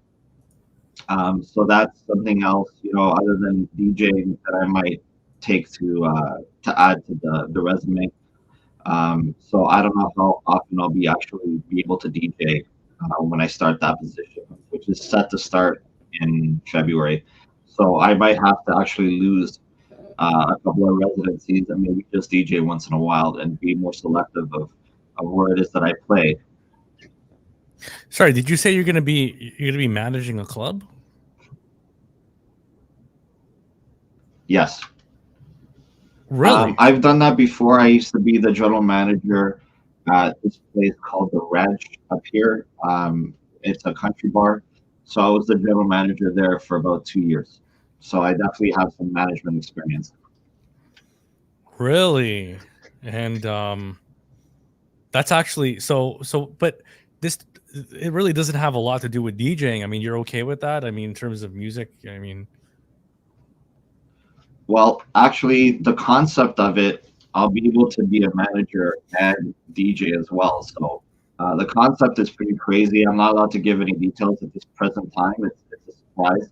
So that's something else, other than DJing, that I might take to add to the resume. So I don't know how often I'll be able to DJ when I start that position, which is set to start in February. So I might have to actually lose a couple of residencies and maybe just DJ once in a while and be more selective of where it is that I play. Sorry, did you say you're gonna be managing a club? Yes. Really? I've done that before. I used to be the general manager at this place called the Ranch up here. It's a country bar. So I was the general manager there for about 2 years. So I definitely have some management experience. Really? And that's actually but this it really doesn't have a lot to do with DJing. I mean, you're okay with that? I mean, in terms of music, I mean, Well, actually, the concept of it, I'll be able to be a manager and DJ as well. So the concept is pretty crazy. I'm not allowed to give any details at this present time. It's a surprise.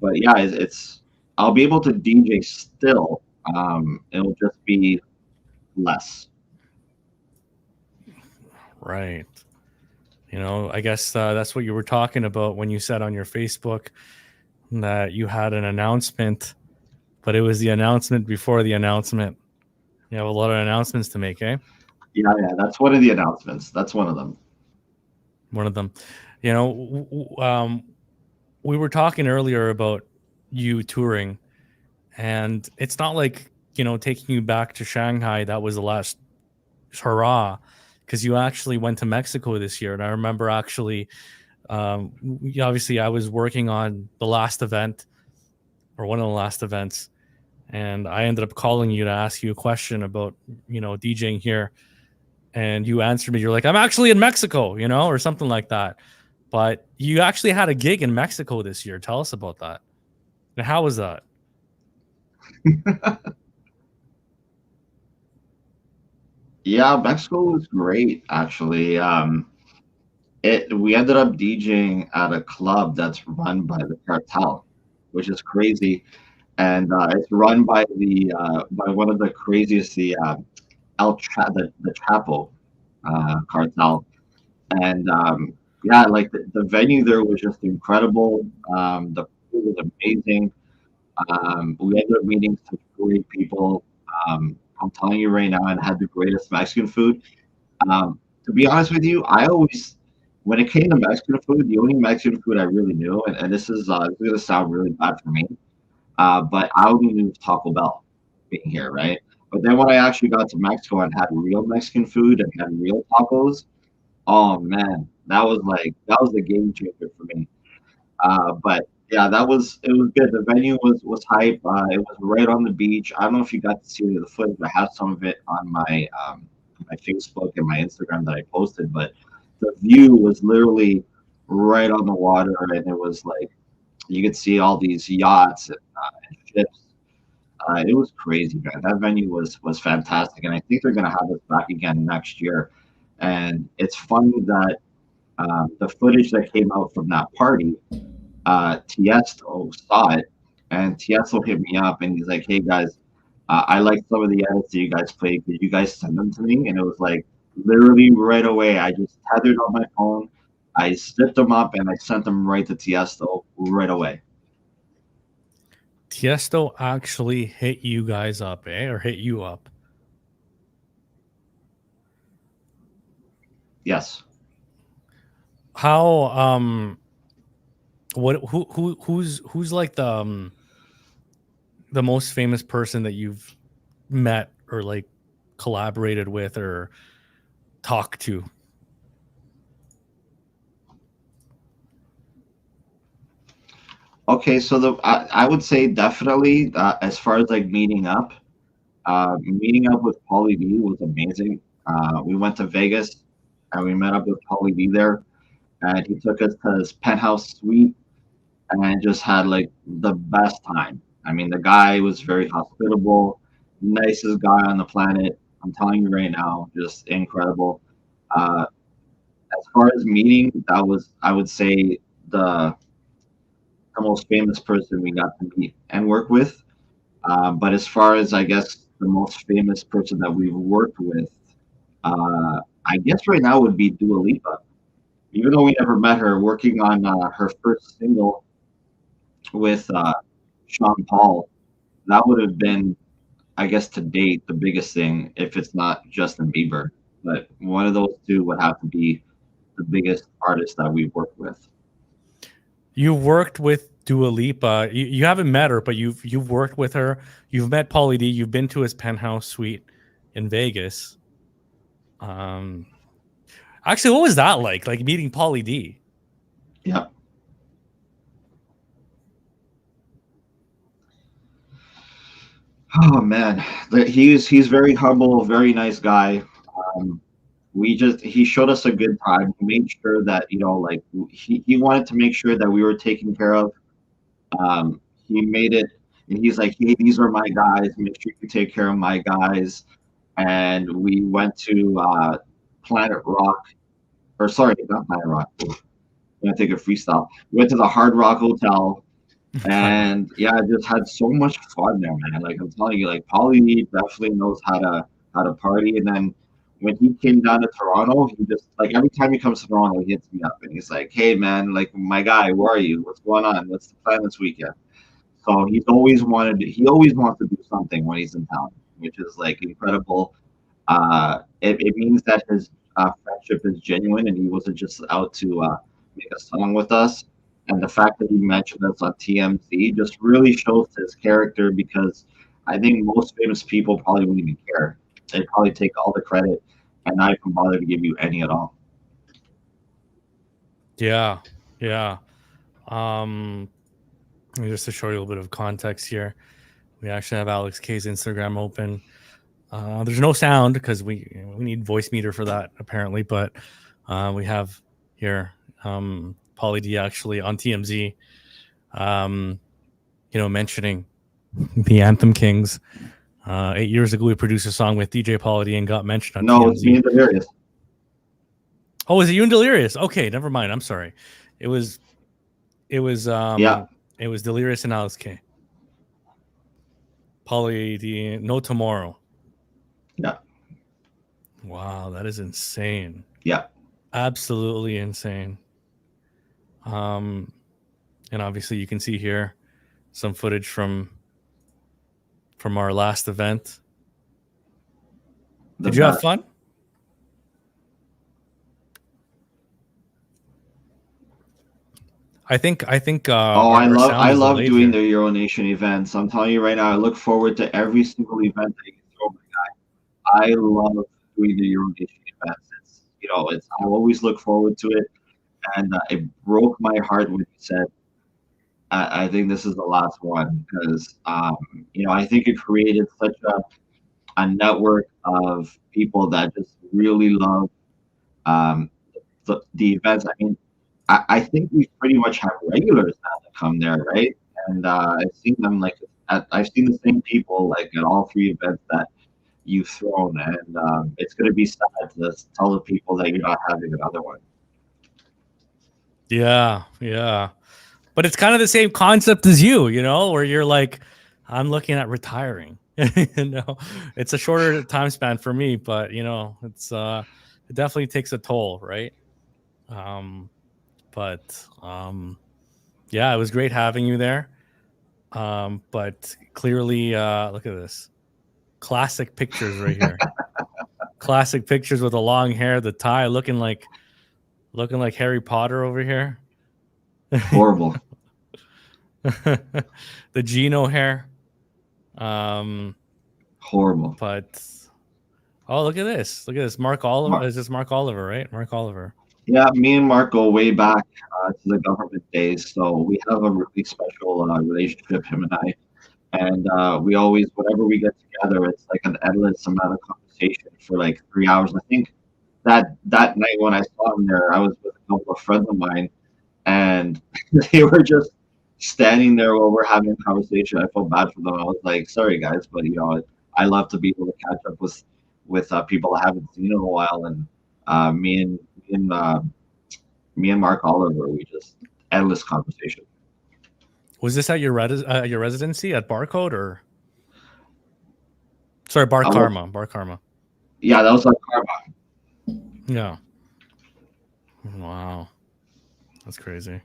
But yeah, I'll be able to DJ still. It'll just be less. right. I guess that's what you were talking about when you said on your Facebook that you had an announcement, but it was the announcement before the announcement. You have a lot of announcements to make, eh? Yeah, that's one of the announcements. That's one of them. One of them. You know, we were talking earlier about you touring, and it's not like, taking you back to Shanghai, that was the last hurrah, because you actually went to Mexico this year. And I remember actually, obviously, I was working on the last event or one of the last events, and I ended up calling you to ask you a question about, DJing here. And you answered me, you're like, I'm actually in Mexico, or something like that. But you actually had a gig in Mexico this year. Tell us about that. And how was that? Yeah, Mexico was great actually. We ended up DJing at a club that's run by the cartel. which is crazy. And it's run by by one of the craziest, the Chapo cartel. And yeah, like the venue there was just incredible. The food was amazing. We ended up meeting some great people. I'm telling you right now, and had the greatest Mexican food. To be honest with you, when it came to Mexican food, the only Mexican food I really knew, and this is going to sound really bad for me, but I only knew Taco Bell being here, right? But then when I actually got to Mexico and had real Mexican food and had real tacos, oh man, that was the game changer for me. But yeah, it was good. The venue was hype. It was right on the beach. I don't know if you got to see the footage. I have some of it on my Facebook and my Instagram that I posted, but the view was literally right on the water, and it was like you could see all these yachts and ships. It was crazy, man. That venue was fantastic, and I think they're gonna have us back again next year. And it's funny that the footage that came out from that party, Tiesto saw it, and Tiesto hit me up, and he's like, "Hey guys, I like some of the edits that you guys played. Could you guys send them to me?" And it was like literally right away. I just tethered on my phone, I zipped them up, and I sent them right to Tiesto right away. Tiesto actually hit you guys up, or hit you up? Yes. How what who's like the most famous person that you've met or like collaborated with or talked to? Okay, so I would say definitely as far as like meeting up with Paulie D was amazing. We went to Vegas and we met up with Paulie D there, and he took us to his penthouse suite and just had like the best time. I mean, the guy was very hospitable, nicest guy on the planet. I'm telling you right now, just incredible. Uh, as far as meeting, that was I would say the the most famous person we got to meet and work with. But as far as I guess the most famous person that we've worked with, I guess right now would be Dua Lipa. Even though we never met her, working on her first single with Sean Paul, that would have been, I guess, to date the biggest thing if it's not Justin Bieber. But one of those two would have to be the biggest artist that we've worked with. You worked with Dua Lipa. You haven't met her, but you've worked with her. You've met Pauly D. You've been to his penthouse suite in Vegas. Um, Actually, what was that like? Like meeting Pauly D? Yeah. Oh man, he's very humble, very nice guy. Um, he showed us a good time. He made sure that like he wanted to make sure that we were taken care of. He made it, and he's like, hey, these are my guys. Make sure you take care of my guys. And we went to Planet Rock, or sorry, not Planet Rock. I'm gonna take a freestyle. We went to the Hard Rock Hotel, and yeah, I just had so much fun there, man. Like I'm telling you, like Paulie definitely knows how to party. And then when he came down to Toronto, he just like every time he comes to Toronto, he hits me up and he's like, "Hey, man, like my guy, where are you? What's going on? What's the plan this weekend?" So he always wants to do something when he's in town, which is like incredible. It means that his friendship is genuine, and he wasn't just out to make a song with us. And the fact that he mentioned us on TMZ just really shows his character, because I think most famous people probably wouldn't even care. They probably take all the credit and not even bother to give you any at all. Yeah, yeah. Um, just to show you a little bit of context here, we actually have Alex K's Instagram open. There's no sound because we need voice meter for that apparently, but we have here Pauly D actually on TMZ, mentioning the Anthem Kings. 8 years ago, we produced a song with DJ Pauly D and got mentioned on No, TMZ. it's me and Delirious. Oh, is it you and Delirious? Okay, never mind. I'm sorry. It was Yeah. It was Delirious and Alex K. Poly D, No Tomorrow. Yeah. Wow, that is insane. Yeah. Absolutely insane. And obviously you can see here some footage from our last event. Did you have fun? I think I love doing the Euro Nation events. I'm telling you right now, I look forward to every single event that you can throw, my guy. I love doing the Euro Nation events. I always look forward to it, and it broke my heart when you said, I think this is the last one, because I think it created such a network of people that just really love the events. I mean, I think we pretty much have regulars now that come there, right? And I've seen them I've seen the same people like at all three events that you've thrown, and it's going to be sad to tell the people that you're not having another one. Yeah, but it's kind of the same concept as you, where you're like, I'm looking at retiring. It's a shorter time span for me, but it's it definitely takes a toll, right? But yeah, it was great having you there. But clearly, look at this. Classic pictures right here. Classic pictures with the long hair, the tie, looking like Harry Potter over here. Horrible. The Gino hair. Horrible. But look at this. Look at this. Mark Oliver. Is this Mark Oliver, right? Mark Oliver. Yeah, me and Mark go way back to the government days, so we have a really special relationship, him and I. And we always, whenever we get together, it's like an endless amount of conversation for like 3 hours. I think that night when I saw him there, I was with a couple of friends of mine, and they were just standing there while we're having a conversation. I felt bad for them. I was like, sorry guys, but I love to be able to catch up with people I haven't seen in a while. And me and Mark Oliver, we just endless conversation. Was this at your residency at Barcode or? Sorry, Bar Karma. Yeah, that was like Karma. Yeah. Wow, that's crazy.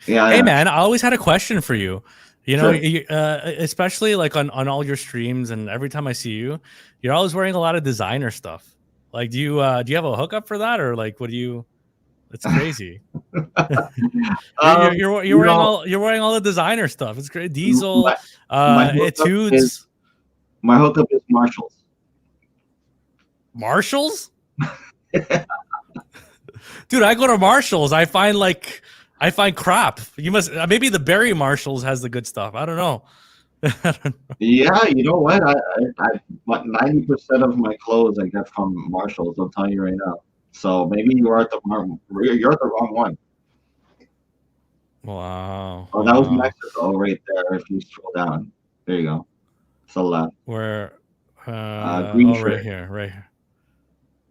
Yeah. Hey man, I always had a question for you. Sure. Especially like on all your streams, and every time I see you, you're always wearing a lot of designer stuff. Like, do you have a hookup for that, or like, what do you? It's crazy. You're wearing all the designer stuff. It's great. Diesel, Etudes. My hookup is Marshalls. Marshalls? Dude, I go to Marshalls. I find crap. You must maybe the Barry Marshalls has the good stuff. I don't know. Yeah, you know what? I 90% of my clothes I get from Marshalls. I'm telling you right now. So maybe you're at the wrong one. Wow. Oh, that was Mexico right there. If you scroll down, there you go. So left. Where? Green shirt. Right here.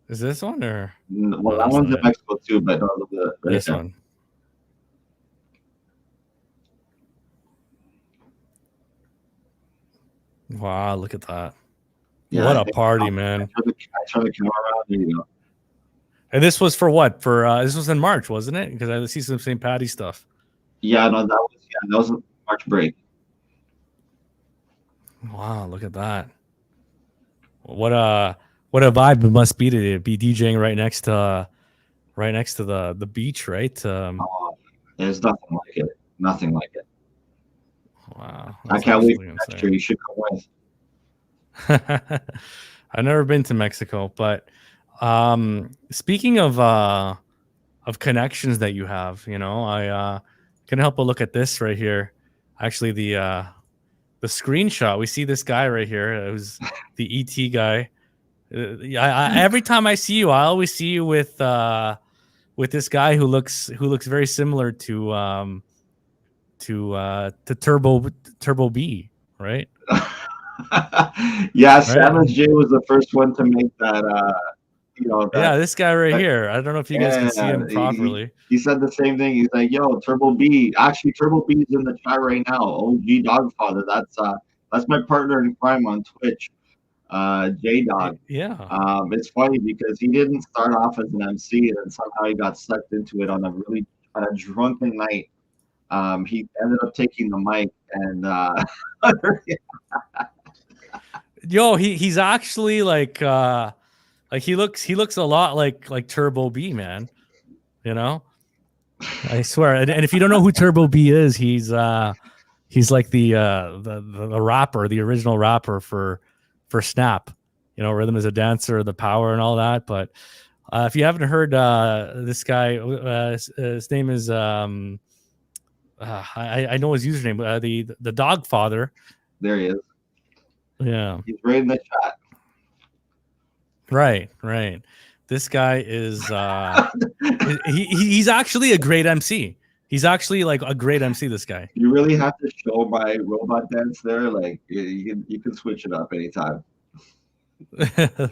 Is this one or? Well, that one's in Mexico too, but no, look at this one. Wow, look at that. Yeah, what a party, man. I turn the camera around. There you go. And this was for what? This was in March, wasn't it? Because I see some St. Patty stuff. Yeah, no, that was March break. Wow, look at that. What a vibe it must be to be DJing right next to the beach, right? There's nothing like it. Nothing like it. Wow. I can't wait for next year. You should come with. I've never been to Mexico, but speaking of connections that you have, I couldn't help but look at this right here. Actually, the screenshot. We see this guy right here. It was the ET guy. Every time I see you, I always see you with this guy who looks very similar to Turbo B, right? Yeah, right? Savage J was the first one to make that you know Yeah, this guy right that here. I don't know if you guys can see yeah, him properly. he said the same thing. He's like, "Yo, Turbo B." Actually, Turbo B is in the chat right now. OG Dogfather. That's my partner in crime on Twitch, J Dog. Yeah. It's funny because he didn't start off as an MC, and then somehow he got sucked into it on a drunken night. He ended up taking the mic, and Yo, he's actually like he looks a lot like Turbo B, man. You know? I swear. And if you don't know who Turbo B is, he's like the rapper, the original rapper for Snap. You know, Rhythm is a Dancer, The Power, and all that. But if you haven't heard this guy, his name is I know his username, the Dog Father. there he is. Yeah, He's right in the chat. right. This guy is he's actually a great MC. He's actually like a great MC. This guy. You really have to show my robot dance there. Like you can switch it up anytime.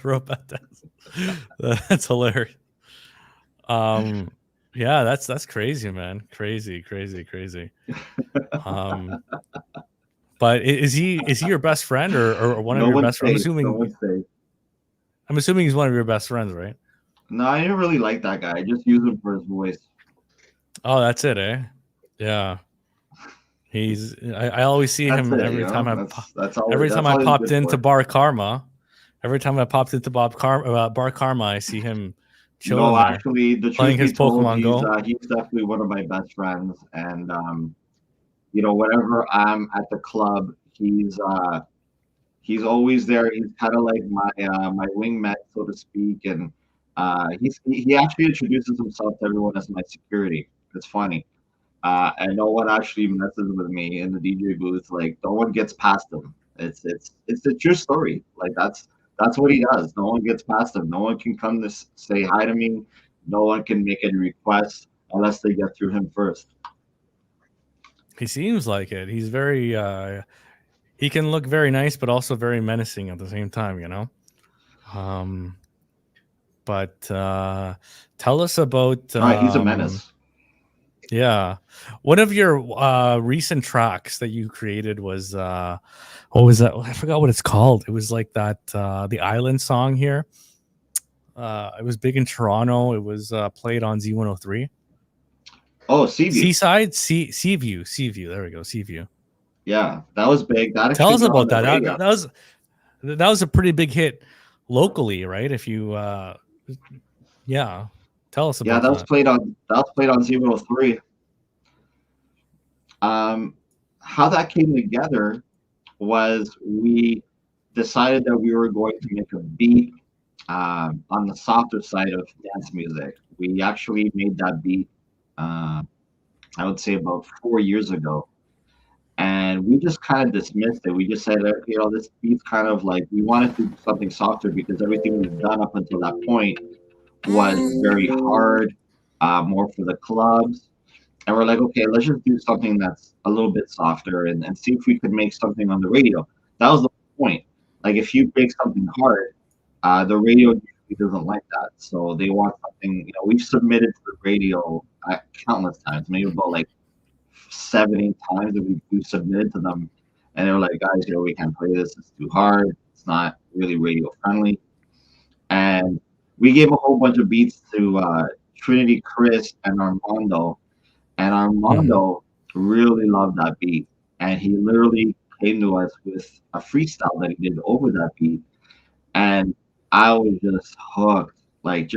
Robot dance. That's hilarious. Yeah, that's crazy, man. Crazy. But is he your best friend or one of your best friends? I'm assuming he's one of your best friends, right? No, I didn't really like that guy. I just use him for his voice. Oh, that's it, eh? Yeah. I always see him every time I popped into Bar Karma. Every time I popped into Bar Karma, I see him chilling there, actually, the playing his Pokemon Go. He's definitely one of my best friends, and you know, whenever I'm at the club, he's always there. He's kind of like my wingman, so to speak, and he actually introduces himself to everyone as my security. It's funny. And no one actually messes with me in the DJ booth. Like no one gets past him. It's a true story. Like that's what he does. No one gets past him. No one can come to say hi to me. No one can make any requests unless they get through him first. He seems like it. He's very he can look very nice, but also very menacing at the same time, you know. But tell us about he's a menace. Yeah. One of your recent tracks that you created was what was that? I forgot what it's called. It was like that the Island song here. It was big in Toronto. It was played on Z103. Oh, Seaview. Seaside? Seaview. There we go. Seaview. Yeah, that was big. Tell us about that. That was a pretty big hit locally, right? If you yeah. Tell us about that. Yeah, that was played on Z103. How that came together was we decided that we were going to make a beat on the softer side of dance music. We actually made that beat, I would say about 4 years ago. And we just kind of dismissed it. We just said, you know, this beat's kind of like, we wanted to do something softer because everything we've done up until that point was very hard, more for the clubs. And we're like, okay, let's just do something that's a little bit softer and see if we could make something on the radio. That was the point. Like, if you make something hard, the radio usually doesn't like that. So they want something, you know, we've submitted to the radio countless times, maybe about like 7-8 times that we've submitted to them. And they were like, guys, you know, we can't play this. It's too hard. It's not really radio friendly. And we gave a whole bunch of beats to Trinity, Chris, and Armando. And Armando really loved that beat. And he literally came to us with a freestyle that he did over that beat. And I was just hooked. Like,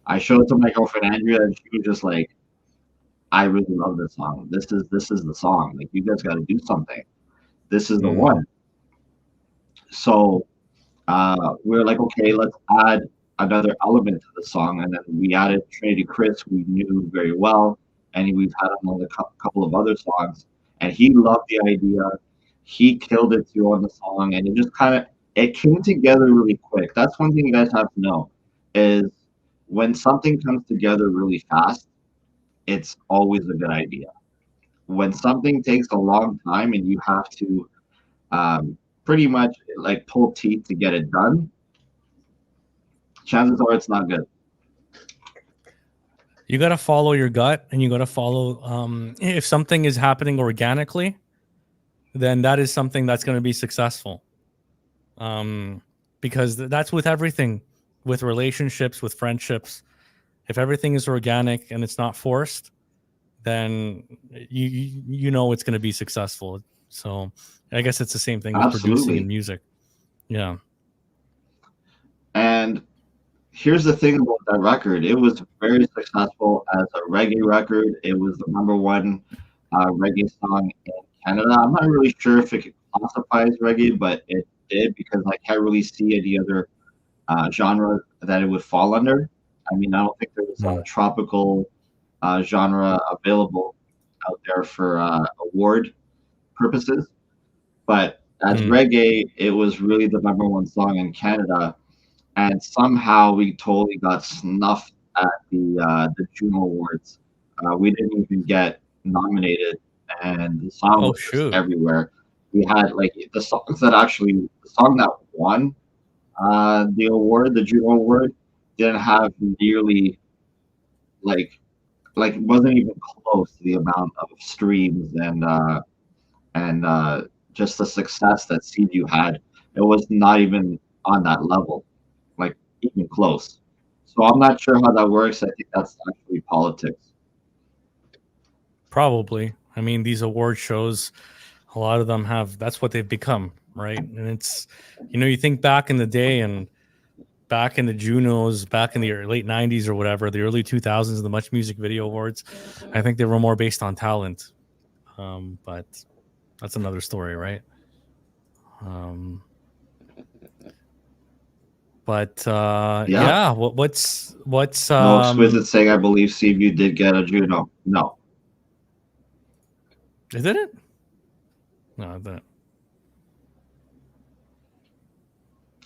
I showed it to my girlfriend, Andrea, and she was just like, I really love this song. This is the song. Like, you guys got to do something. This is the one. So we were like, okay, let's add another element to the song. And then we added Trinity Chris, who we knew very well. And we've had him on a couple of other songs. And he loved the idea. He killed it too on the song. And it just it came together really quick. That's one thing you guys have to know is when something comes together really fast, it's always a good idea. When something takes a long time and you have to pretty much like pull teeth to get it done, chances are it's not good. You got to follow your gut, and you got to follow. If something is happening organically, then that is something that's going to be successful. Because that's with everything, with relationships, with friendships. If everything is organic and it's not forced, then you know it's going to be successful. So I guess it's the same thing with producing and music. Yeah. And here's the thing about that record. It was very successful as a reggae record. It was the number one reggae song in Canada. I'm not really sure if it could classify as reggae, but it did because I can't really see any other genre that it would fall under. I mean, I don't think there was a tropical genre available out there for award purposes. But as reggae, it was really the number one song in Canada, and somehow we totally got snuffed at the Juno Awards. We didn't even get nominated, and the song was just everywhere. We had like the song that won the award, the Juno Award, didn't have nearly like wasn't even close to the amount of streams and just the success that CU had. It was not even on that level, like even close. So I'm not sure how that works. I think that's actually politics. Probably. I mean, these award shows, a lot of them have, that's what they've become, right? And it's, you think back in the day and back in the Junos, back in the late 90s or whatever, the early 2000s, the Much Music Video Awards, I think they were more based on talent. But that's another story, right? Yeah. What's No Exquisite saying I believe CU did get a Juno. No. Is it? No, that.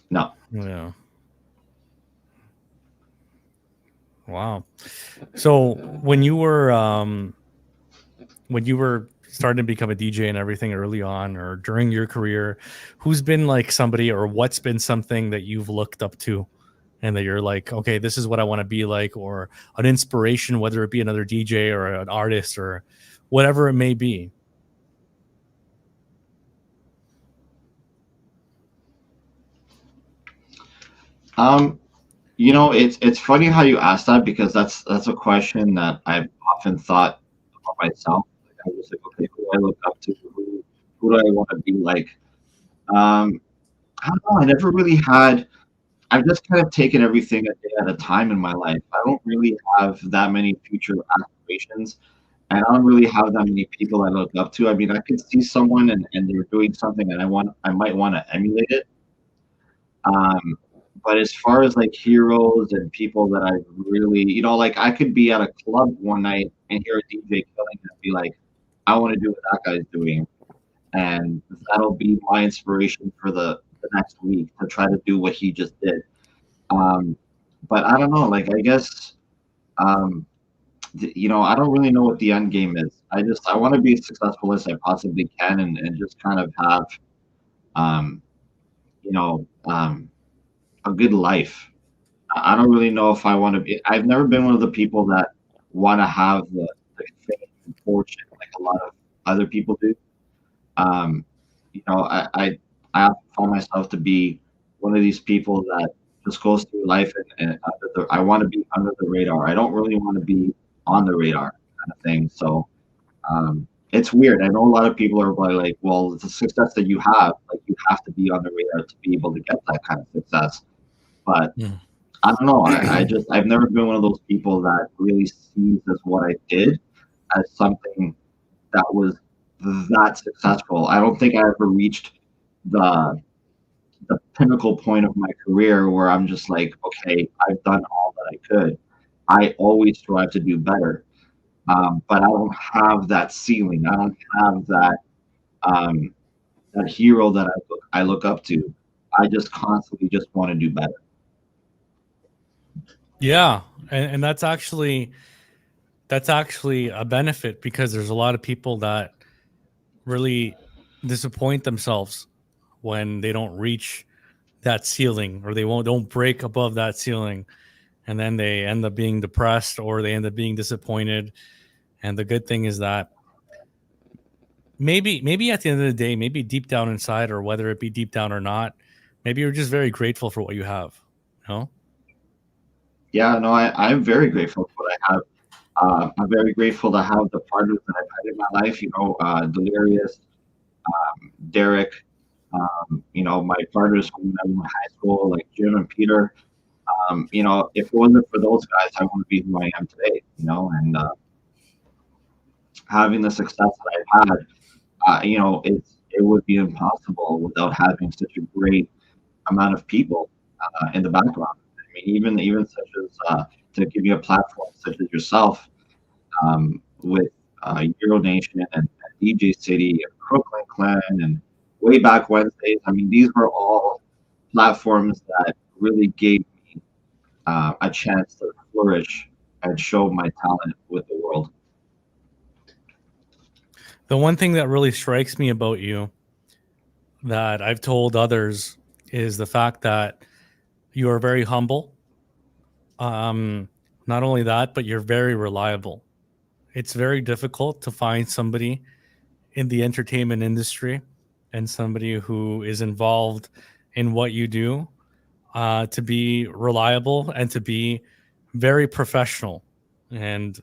No. Yeah. Wow. So when you were starting to become a DJ and everything early on or during your career, who's been like somebody or what's been something that you've looked up to and that you're like, okay, this is what I want to be like, or an inspiration, whether it be another DJ or an artist or whatever it may be? It's funny how you asked that because that's a question that I've often thought about myself. I was like, okay, who do I look up to? Who do I want to be like? I don't know. I never really had. I've just kind of taken everything a day at a time in my life. I don't really have that many future aspirations, and I don't really have that many people I look up to. I mean, I could see someone and they're doing something, and I might want to emulate it. But as far as like heroes and people that I really, like I could be at a club one night and hear a DJ killing and be like, I want to do what that guy's doing. And that'll be my inspiration for the next week to try to do what he just did. But I don't know, like I guess, I don't really know what the end game is. I want to be as successful as I possibly can and just kind of have, you know, a good life. I don't really know if I want to be. I've never been one of the people that want to have the fame and fortune like a lot of other people do. Um, I have to find myself to be one of these people that just goes through life and I want to be under the radar. I don't really want to be on the radar kind of thing. So it's weird. I know a lot of people are probably like, well, the success that you have, like you have to be on the radar to be able to get that kind of success. But I don't know. I've never been one of those people that really sees as what I did as something that was that successful. I don't think I ever reached the pinnacle point of my career where I'm just like, okay, I've done all that I could. I always strive to do better. But I don't have that ceiling. I don't have that hero that I look up to. I just constantly just want to do better. Yeah, and that's actually a benefit because there's a lot of people that really disappoint themselves when they don't reach that ceiling, or they don't break above that ceiling, and then they end up being depressed or they end up being disappointed. And the good thing is that maybe at the end of the day, maybe deep down inside, or whether it be deep down or not, maybe you're just very grateful for what you have. No. Yeah, no, I'm very grateful for what I have. I'm very grateful to have the partners that I've had in my life. Delirious, Derek. My partners from when I was in high school, like Jim and Peter. If it wasn't for those guys, I wouldn't be who I am today. And having the success that I've had, it would be impossible without having such a great amount of people in the background. I mean, even such as to give you a platform such as yourself, with Euro Nation and DJ City and Brooklyn Clan and way back Wednesdays. I mean, these were all platforms that really gave me a chance to flourish and show my talent with the world. The one thing that really strikes me about you that I've told others is the fact that you are very humble. Not only that, but you're very reliable. It's very difficult to find somebody in the entertainment industry and somebody who is involved in what you do to be reliable and to be very professional. And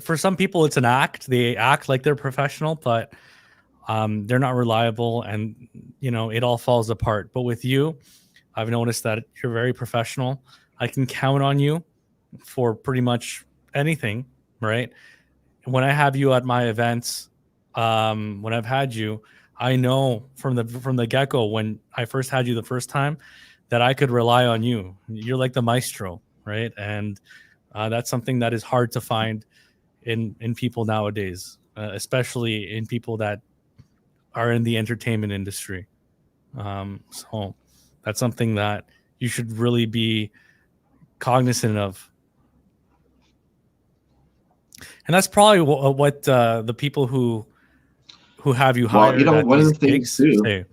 for some people it's an act. They act like they're professional, but they're not reliable, and it all falls apart. But with you, I've noticed that you're very professional. I can count on you for pretty much anything, right? When I have you at my events, when I've had you, I know from the get-go, when I first had you the first time, that I could rely on you. You're like the maestro, right? And that's something that is hard to find in people nowadays, especially in people that are in the entertainment industry. So that's something that you should really be cognizant of. And that's probably what the people who have you Well, hired at one of these the things gigs too. say.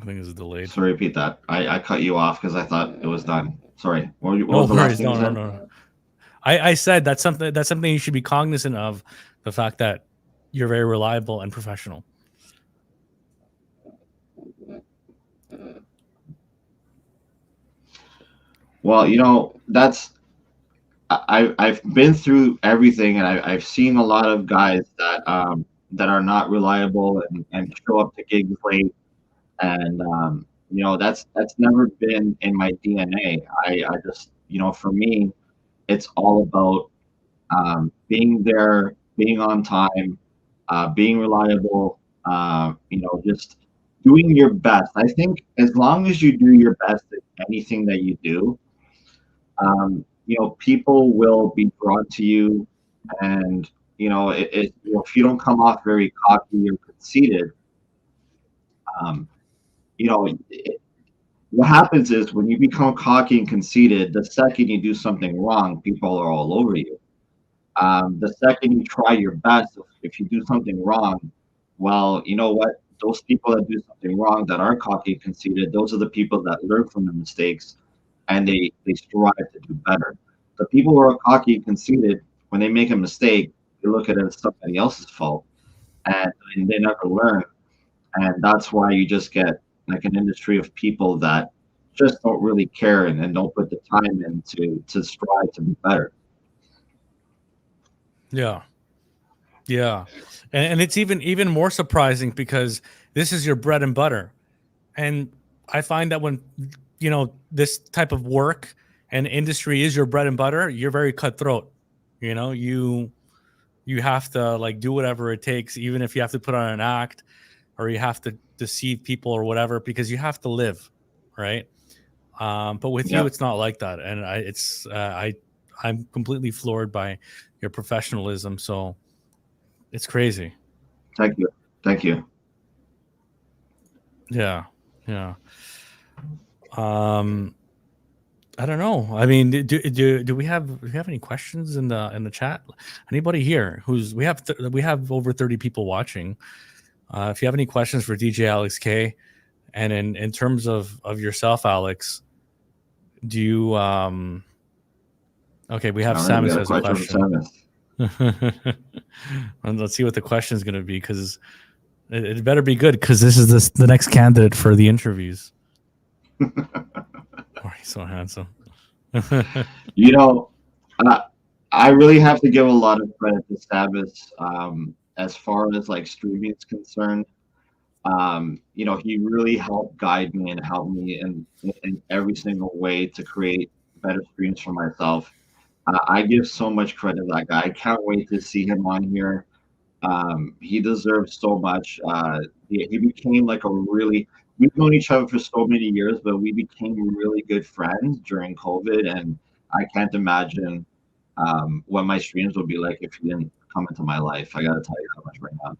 I think it's delayed. Sorry, repeat that. I cut you off because I thought it was done. Sorry. What No was the last worries. thing you said? No. I said that's something you should be cognizant of, the fact that you're very reliable and professional. Well, I've been through everything, and I've seen a lot of guys that are not reliable and show up to gigs late, and that's never been in my DNA. I just for me, it's all about being there, being on time, being reliable. Just doing your best. I think as long as you do your best at anything that you do, people will be drawn to you, and if you don't come off very cocky or conceited, um, you know, it, what happens is when you become cocky and conceited, the second you do something wrong, people are all over you. The second you try your best, if you do something wrong, well, you know what? Those people that do something wrong, that are cocky and conceited, those are the people that learn from their mistakes, and they strive to do better. The people who are cocky and conceited, when they make a mistake, they look at it as somebody else's fault, and they never learn. And that's why you just get like an industry of people that just don't really care, and don't put the time in to strive to be better. Yeah. And it's even more surprising because this is your bread and butter. And I find that when this type of work and industry is your bread and butter, you're very cutthroat. You have to like do whatever it takes, even if you have to put on an act or you have to deceive people or whatever, because you have to live, right? But with you, Yeah. it's not like that, and I'm completely floored by your professionalism. So it's crazy. Thank you. Thank you. Yeah. Um, I don't know. I mean, do we have any questions in the chat? Anybody here who's we have over 30 people watching. If you have any questions for DJ Alex K, and in terms of yourself, Alex, do you okay, we have All right, we Samus got a has a question from question. Samus. And let's see what the question is going to be, because it better be good, because this is the next candidate for the interviews. Oh, he's so handsome. You know, uh, I really have to give a lot of credit to Samus, as far as like streaming is concerned. You know, he really helped guide me and help me in every single way to create better streams for myself. I give so much credit to that guy. I can't wait to see him on here. He deserves so much. He became like a really, we've known each other for so many years, but we became really good friends during COVID. And I can't imagine what my streams would be like if he didn't come into my life. I got to tell you how much right now.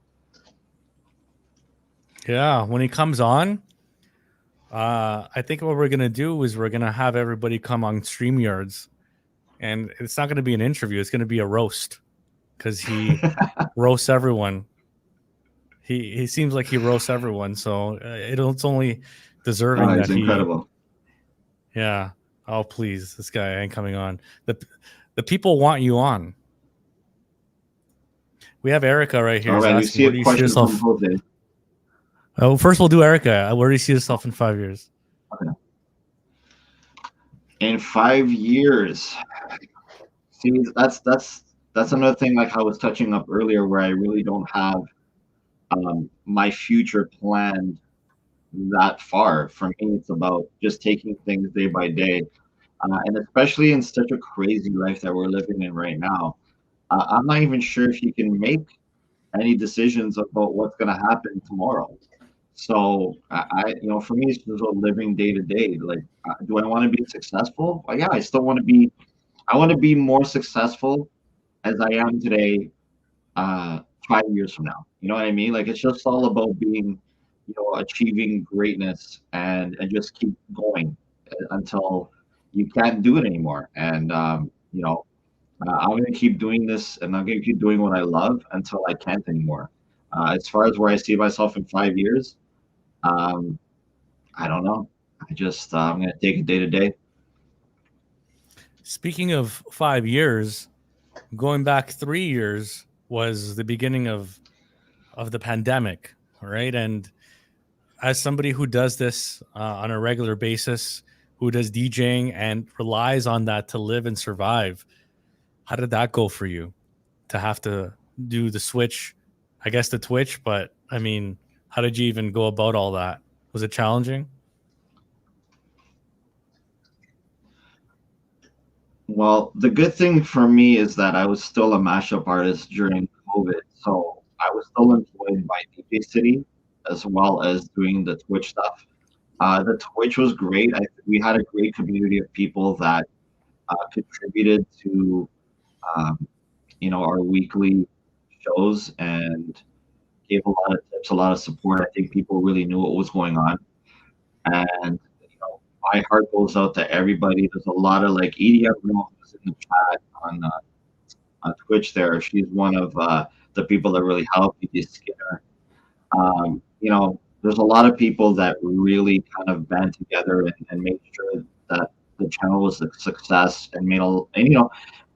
Yeah, when he comes on, I think what we're gonna do is we're gonna have everybody come on StreamYards, and it's not gonna be an interview; it's gonna be a roast, because he roasts everyone. He seems like he roasts everyone, so it's only deserving He's that he. incredible. Yeah. Oh please, this guy ain't coming on. The people want you on. We have Erica right here. All Is right, we asking, see where a do you see question from yourself? Jose. Oh, first we'll do Erica. Where do you see yourself in 5 years? Okay. In 5 years, see, that's another thing. Like I was touching up earlier, where I really don't have my future planned that far. For me, it's about just taking things day by day, and especially in such a crazy life that we're living in right now. I'm not even sure if you can make any decisions about what's going to happen tomorrow. So you know, for me, it's just about living day to day. Like, do I want to be successful? Well, yeah, I still want to be. I want to be more successful as I am today, 5 years from now. You know what I mean? Like, it's just all about being, you know, achieving greatness and just keep going until you can't do it anymore. And you know, I'm gonna keep doing this, and I'm gonna keep doing what I love until I can't anymore. As far as where I see myself in 5 years, um, I don't know. I'm gonna take it day to day. Speaking of 5 years, going back 3 years was the beginning of the pandemic, right? And as somebody who does this on a regular basis, who does DJing and relies on that to live and survive, how did that go for you? To have to do the switch, I guess, to Twitch, but I mean, how did you even go about all that? Was it challenging? Well, the good thing for me is that I was still a mashup artist during COVID, so I was still employed by DJ City as well as doing the Twitch stuff. The Twitch was great. We had a great community of people that contributed to, um, you know, our weekly shows and gave a lot of tips, a lot of support. I think people really knew what was going on, and you know, my heart goes out to everybody. There's a lot of like EDM who's in the chat on Twitch. There, she's one of the people that really helped. DJ Skinner. You know, there's a lot of people that really kind of band together and made sure that the channel was a success and made a and you know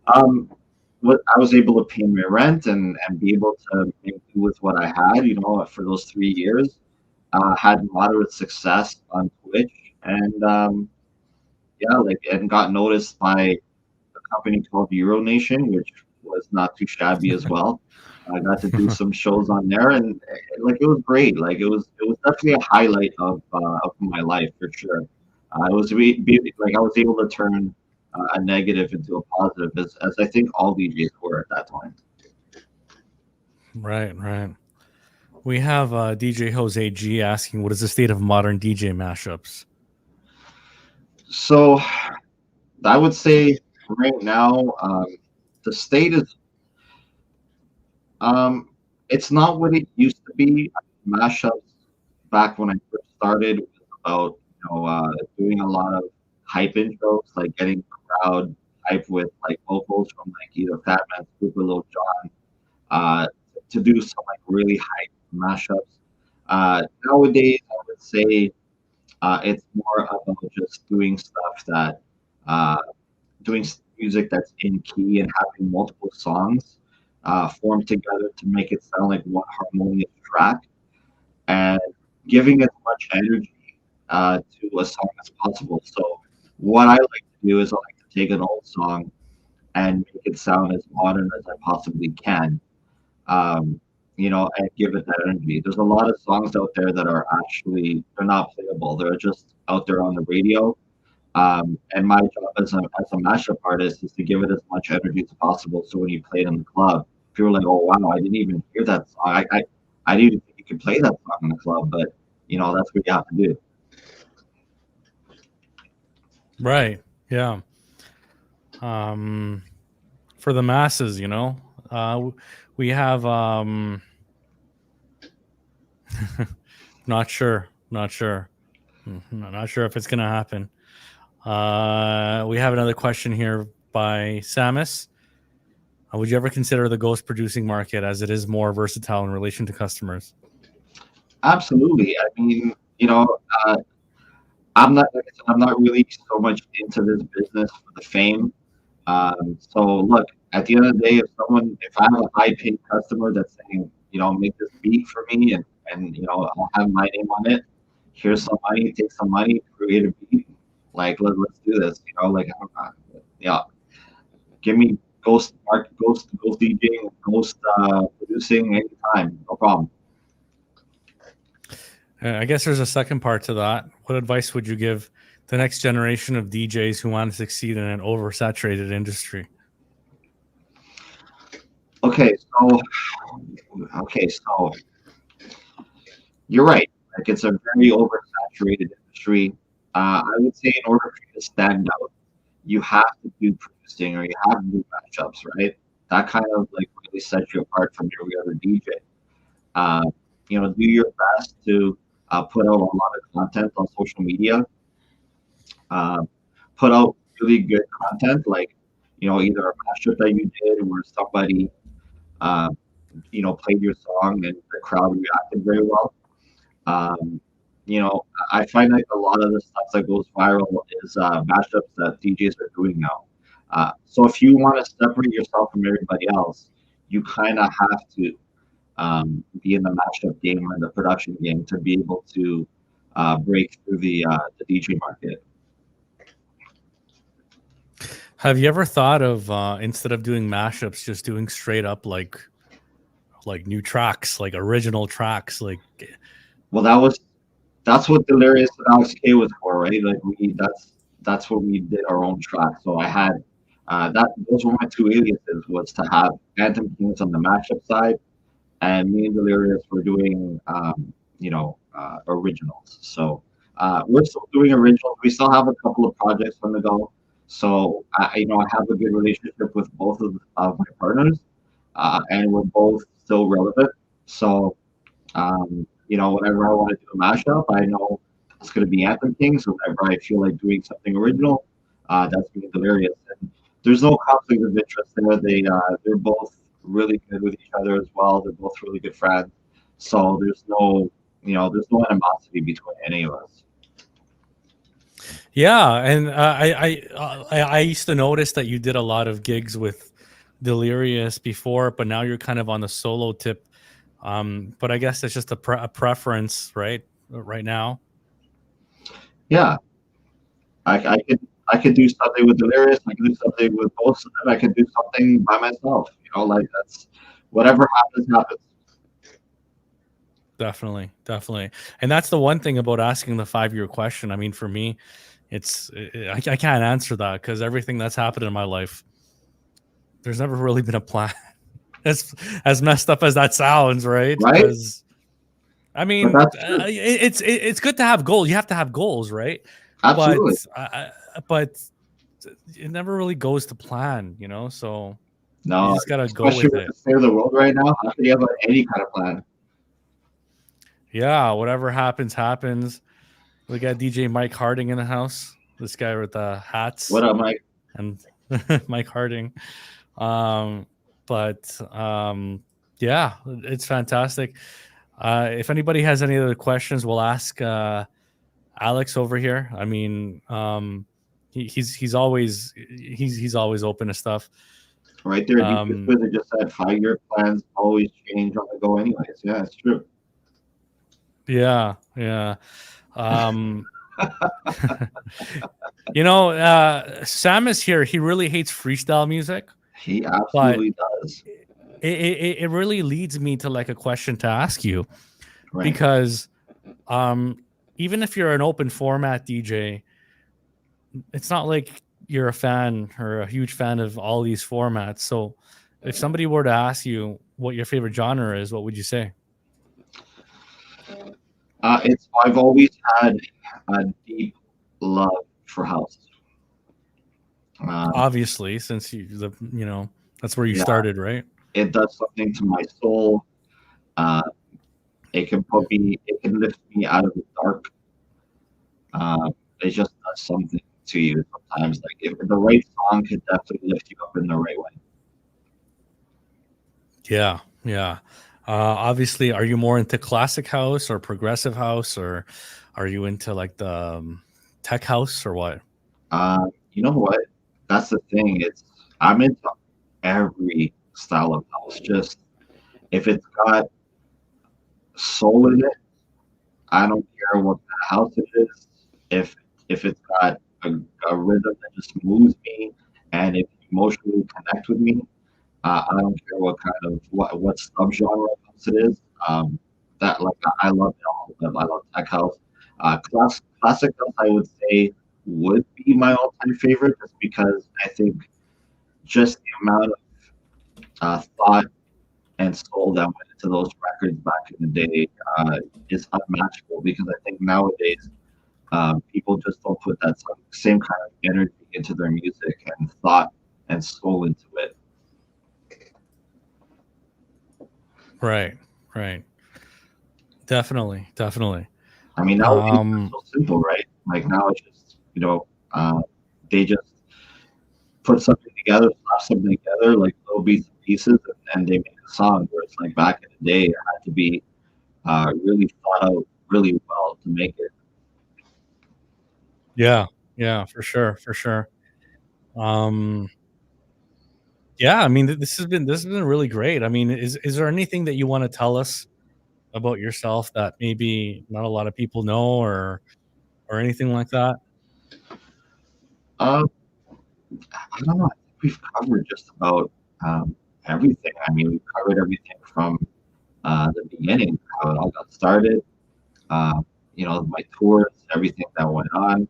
um, what I was able to pay my rent and be able to make do with what I had, you know, for those 3 years. Had moderate success on Twitch, and yeah, like and got noticed by a company called Euronation, which was not too shabby as well. I got to do some shows on there, and like it was great. Like it was definitely a highlight of my life for sure. Like I was able to turn a negative into a positive, as I think all DJs were at that time. Right, right. We have DJ Jose G asking, what is the state of modern DJ mashups? So I would say right now, the state is um, it's not what it used to be. Mashups back when I first started was about doing a lot of hype intros, like getting the crowd hype with like vocals from like either Fat Man, Super Lil Jon, to do some like really hype mashups. Nowadays, I would say it's more about just doing stuff that uh, doing music that's in key and having multiple songs formed together to make it sound like one harmonious track and giving as much energy to a song as possible. So what I like to do is I like to take an old song and make it sound as modern as I possibly can. Um, and give it that energy. There's a lot of songs out there that are actually they're not playable. They're just out there on the radio. And my job as a mashup artist is to give it as much energy as possible. So when you play it in the club, people are like, "Oh wow, I didn't even hear that song. I didn't even think you could play that song in the club." But that's what you have to do. Right. Yeah. For the masses, we have not sure not sure if it's gonna happen. We have another question here by Samus. Would you ever consider the ghost producing market, as it is more versatile in relation to customers? Absolutely. I mean, I'm not like I said, I'm not really so much into this business for the fame. So look, at the end of the day, if I have a high paid customer that's saying, make this beat for me and I'll have my name on it. Here's some money, take some money, create a beat. Like let's do this. Yeah, give me ghost DJing, ghost producing anytime, no problem. I guess there's a second part to that. What advice would you give the next generation of DJs who want to succeed in an oversaturated industry? Okay, so you're right. Like it's a very oversaturated industry. I would say in order for you to stand out, you have to do producing or you have to do matchups, right? That kind of like really sets you apart from every other DJ. Uh, do your best to put out a lot of content on social media. Uh, put out really good content, like either a mashup that you did where somebody uh, played your song and the crowd reacted very well. Um, I find like a lot of the stuff that goes viral is mashups that DJs are doing now. So if you want to separate yourself from everybody else, you kind of have to be in the mashup game or in the production game to be able to break through the DJ market. Have you ever thought of instead of doing mashups, just doing straight up like new tracks, like original tracks? Like, well, that's what Delirious and Alex K was for, right? Like that's what we did our own track. So I had those were my two aliases, was to have Anthem Kingz on the mashup side, and me and Delirious were doing originals. So we're still doing originals. We still have a couple of projects on the go. So I have a good relationship with both of my partners, and we're both still relevant. So whenever I want to do a mashup, I know it's going to be Anthem Kingz. So whenever I feel like doing something original, that's being Delirious. And there's no conflict of interest there. They're both really good with each other as well. They're both really good friends. So there's no animosity between any of us. Yeah, and I used to notice that you did a lot of gigs with Delirious before, but now you're kind of on the solo tip. But I guess it's just a preference, right? Right now. Yeah, I could do something with Delirious. I could do something with both of them. I could do something by myself. Like that's whatever happens. Definitely. And that's the one thing about asking the 5-year question. I mean, for me, I can't answer that because everything that's happened in my life, there's never really been a plan. As messed up as that sounds, right? Because I mean, it's good to have goals. You have to have goals, right? Absolutely. But it never really goes to plan, So no, you just gotta go with it. The state of the world right now, how can you have any kind of plan? Yeah, whatever happens. We got DJ Mike Harding in the house. This guy with the hats. What up, Mike? And Mike Harding. But yeah, it's fantastic. If anybody has any other questions, we'll ask Alex over here. I mean, he's always open to stuff. Right there, they just said 5-year plans always change on the go, anyways. Yeah, it's true. Yeah. You know, Sam is here. He really hates freestyle music. He absolutely does. It really leads me to like a question to ask you, Right. because even if you're an open format DJ, it's not like you're a fan or a huge fan of all these formats. So if somebody were to ask you what your favorite genre is, what would you say? I've always had a deep love for house. Obviously, since you know, that's where you started, right? It does something to my soul. It can lift me out of the dark. It just does something to you sometimes. Like, if the right song could definitely lift you up in the right way. Yeah. Obviously, are you more into classic house or progressive house, or are you into like the tech house or what? You know what? That's the thing. I'm into every style of house. Just if it's got soul in it, I don't care what kind of house it is. If it's got a rhythm that just moves me, and if you emotionally connect with me, I don't care what kind of what subgenre of house it is. I love it all. I love tech house. Classic house, I would say, would be my all-time favorite, just because I think just the amount of thought and soul that went into those records back in the day is unmatchable. Because I think nowadays people just don't put that same kind of energy into their music and thought and soul into it. Right. Definitely. I mean, nowadays it's so simple, right? Like, now it's just, they just put something together, slap something together, like little bits and pieces, and they make a song. Where it's like back in the day, it had to be really thought out really well to make it. Yeah, for sure. Yeah, I mean, this has been really great. I mean, is there anything that you want to tell us about yourself that maybe not a lot of people know, or anything like that? I don't know. I think we've covered just about everything. I mean, we've covered everything from the beginning, how it all got started. My tours, everything that went on.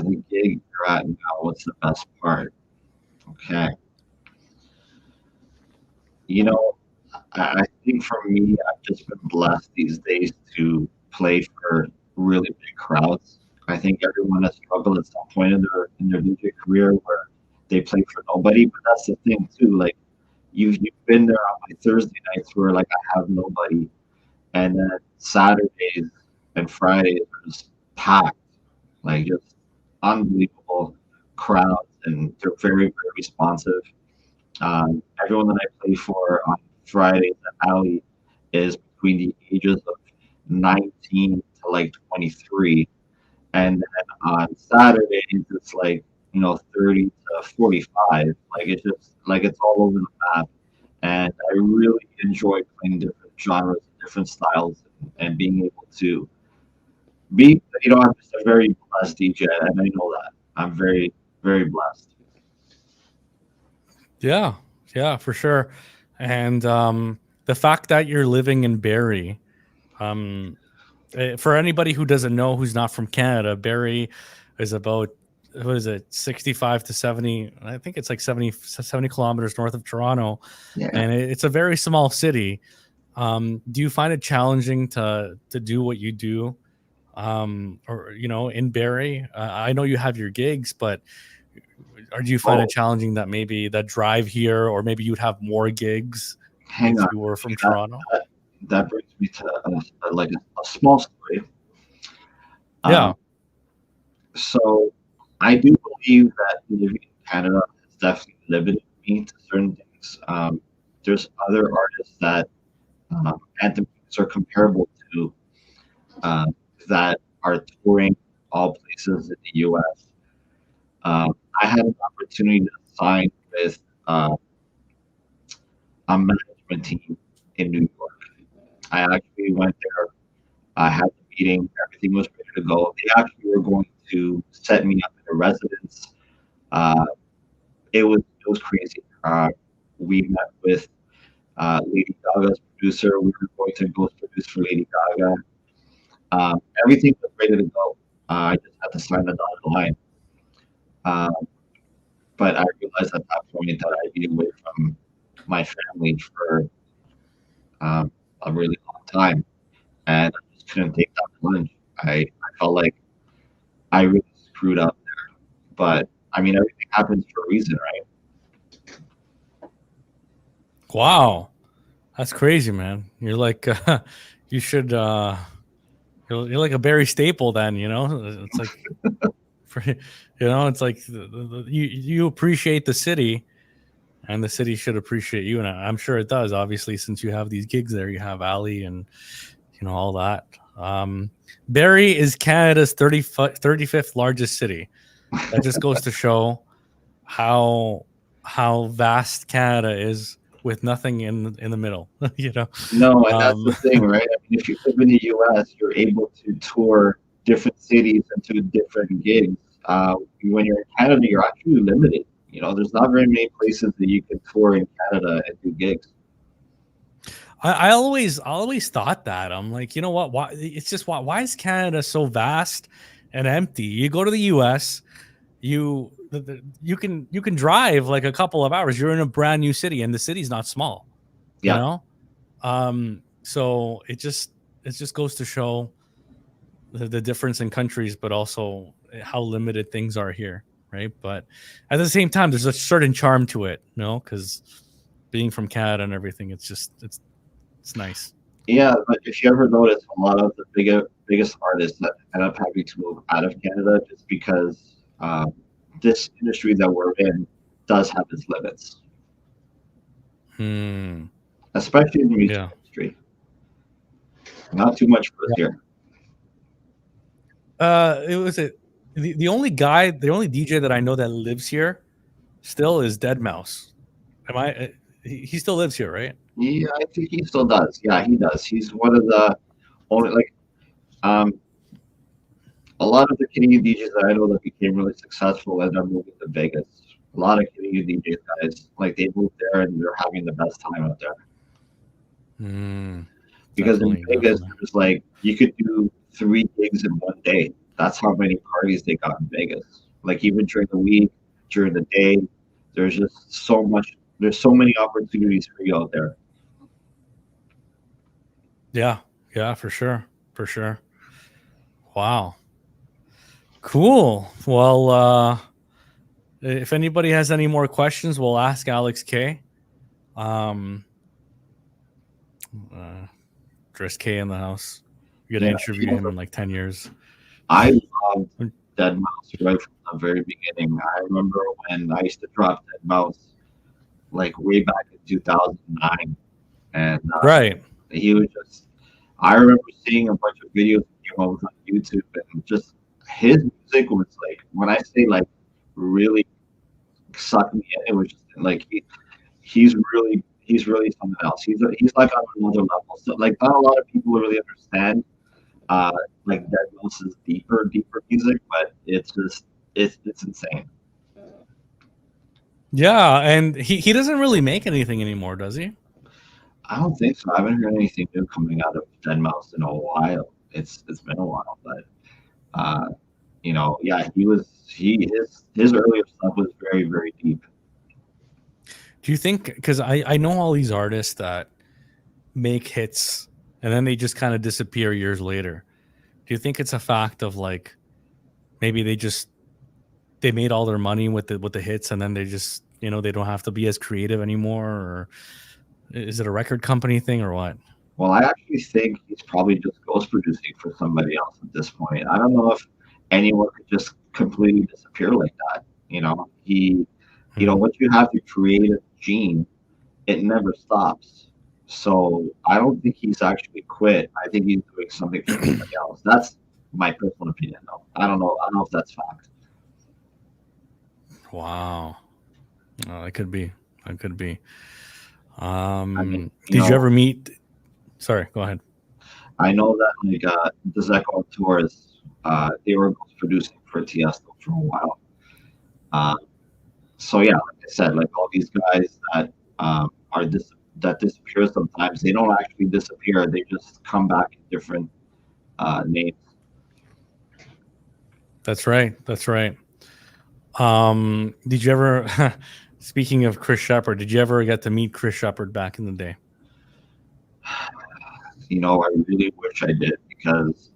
The gig you're at now. What's the best part? Okay. I think for me, I've just been blessed these days to play for really big crowds. I think everyone has struggled at some point in their DJ career where they play for nobody. But that's the thing too. Like, you've been there on my Thursday nights where, like, I have nobody, and then Saturdays and Fridays are just packed, like, just unbelievable crowds, and they're very, very responsive. Everyone that I play for on Fridays at Alley is between the ages of 19 to like 23. And then on Saturdays, it's like, 30 to 45. Like, it's just like it's all over the map. And I really enjoy playing different genres, different styles, and being able to I'm just a very blessed DJ, and I know that. I'm very, very blessed. Yeah, for sure. And the fact that you're living in Barrie, for anybody who doesn't know, who's not from Canada, Barrie is about, what is it, 65 to 70, I think it's like 70 kilometers north of Toronto. Yeah. And it's a very small city. Do you find it challenging to do what you do, or in Barrie? I know you have your gigs, but or do you find it challenging that maybe that drive here, or maybe you'd have more gigs if you were from Toronto? That brings me to a small story. Yeah. So I do believe that living in Canada has definitely limited me to certain things. There's other artists that Anthem Kings are comparable to um, that are touring all places in the U.S. I had an opportunity to sign with uh, a management team in New York. I actually went there. I had the meeting. Everything was ready to go. They actually were going to set me up in a residence. Uh, it was crazy. We met with Lady Gaga's producer. We were going to ghost produce for Lady Gaga. Everything was ready to go. I just had to sign the dotted line. Um, but I realized at that point that I'd be away from my family for a really long time, and I just couldn't take that plunge. I felt like I really screwed up, but I mean, everything happens for a reason, right? Wow, that's crazy, man. You're like, you should, you're like a Barry Staple then, you know? It's like, for, you know, it's like you appreciate the city and the city should appreciate you. And I'm sure it does, obviously, since you have these gigs there, you have Ali and, you know, all that. Barrie is Canada's 35th largest city. That just goes to show how vast Canada is with nothing in the middle. You know, No, and that's the thing, right? I mean, if you live in the U.S., you're able to tour different cities and do different gigs. When you're in Canada, you're actually limited. You know, there's not very many places that you can tour in Canada and do gigs. I always thought that. I'm like, you know what? Why it's just why is Canada so vast and empty? You go to the U.S. You can drive like a couple of hours. You're in a brand new city, and the city's not small. You Yeah. know, so it just goes to show the difference in countries, but also how limited things are here, right? But at the same time, there's a certain charm to it, you know, because being from Canada and everything, it's nice. Yeah, but if you ever notice, a lot of the biggest artists that end up having to move out of Canada just because this industry that we're in does have its limits, Hmm. especially in the music Yeah. industry. Not too much for us here. It was the only the only DJ that I know that lives here still is Dead Mouse. Am I? He still lives here, right? Yeah, I think he still does. Yeah, he does. He's one of the only um, a lot of the Canadian DJs that I know that became really successful ended up moving to Vegas. A lot of Canadian DJs guys like they moved there and they're having the best time out there. Because in Vegas, Definitely. there's like you could do 3 gigs in one day. That's how many parties they got in Vegas. Like even during the week, during the day, there's just so much. There's so many opportunities for you out there. Yeah, yeah, for sure, for sure. Wow, cool. Well, if anybody has any more questions, we'll ask Alex K. Um, Dress K in the house. You're gonna Yeah, interview him in like 10 years. I loved Dead Mouse right from the very beginning. I remember when I used to drop Dead Mouse like way back in 2009, and Right. he was just. I remember seeing a bunch of videos of him on YouTube, and just his music was like when I say like really sucked me in. It was just like he's really something else. He's like on another level. So like not a lot of people really understand uh like Dead Mouse's deeper music, but it's just it's insane. Yeah, and he doesn't really make anything anymore, does he? I don't think so. I haven't heard anything new coming out of Dead Mouse in a while. It's been a while, but uh yeah, his earlier stuff was very, very deep. Do you think? Because I know all these artists that make hits and then they just kind of disappear years later. Do you think it's a fact of like maybe they made all their money with the hits and then they just they don't have to be as creative anymore, or is it a record company thing or what? Well, I actually think he's probably just ghost producing for somebody else at this point. I don't know if anyone could just completely disappear like that. Hmm. Once you have the creative gene, it never stops. So I don't think he's actually quit. I think he's doing something for somebody else. That's my personal opinion, though. I don't know. I don't know if that's fact. Wow. Oh, that could be. That could be. I mean, Did you ever meet? Sorry, go ahead. I know that the Zeko Tours, they were both producing for Tiesto for a while. Uh, so yeah, like I said, like all these guys that that disappear sometimes, they don't actually disappear. They just come back in different names. That's right. That's right. Did you ever? Speaking of Chris Shepard, did you ever get to meet Chris Shepard back in the day? I really wish I did because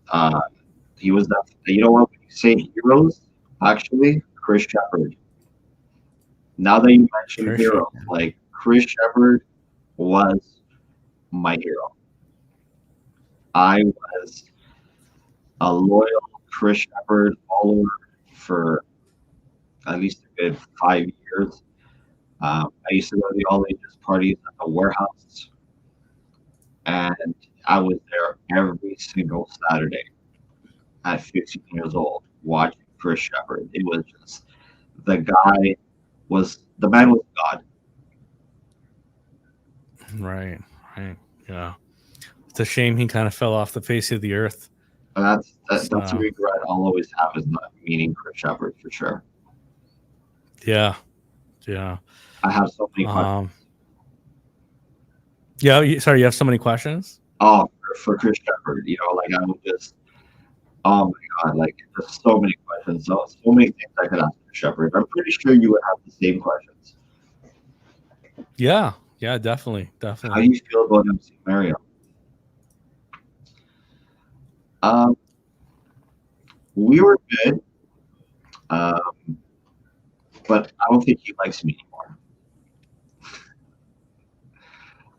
he was that. You know what? When you say heroes, actually, Chris Shepard. Now that you mention Chris heroes, Shepard. like Chris Shepard was my hero. I was a loyal Chris Shepard follower for at least a good 5 years. I used to go to the all ages parties at the warehouse, and I was there every single Saturday at 15 years old watching Chris Shepard. It was just the man was God. Right. Right. Yeah. It's a shame he kind of fell off the face of the earth. And that's a So regret I'll always have is not meeting Chris Shepard for sure. yeah. Yeah. I have so many questions. Um. Yeah. Sorry, you have so many questions. Oh, for Chris Shepard, like I would just, oh my God, like there's so many questions, so many things I could ask Chris Shepard. I'm pretty sure you would have the same questions. Yeah. Yeah. Definitely. How do Definitely. you feel about MC Mario? Um, we were good, um, but I don't think he likes me anymore.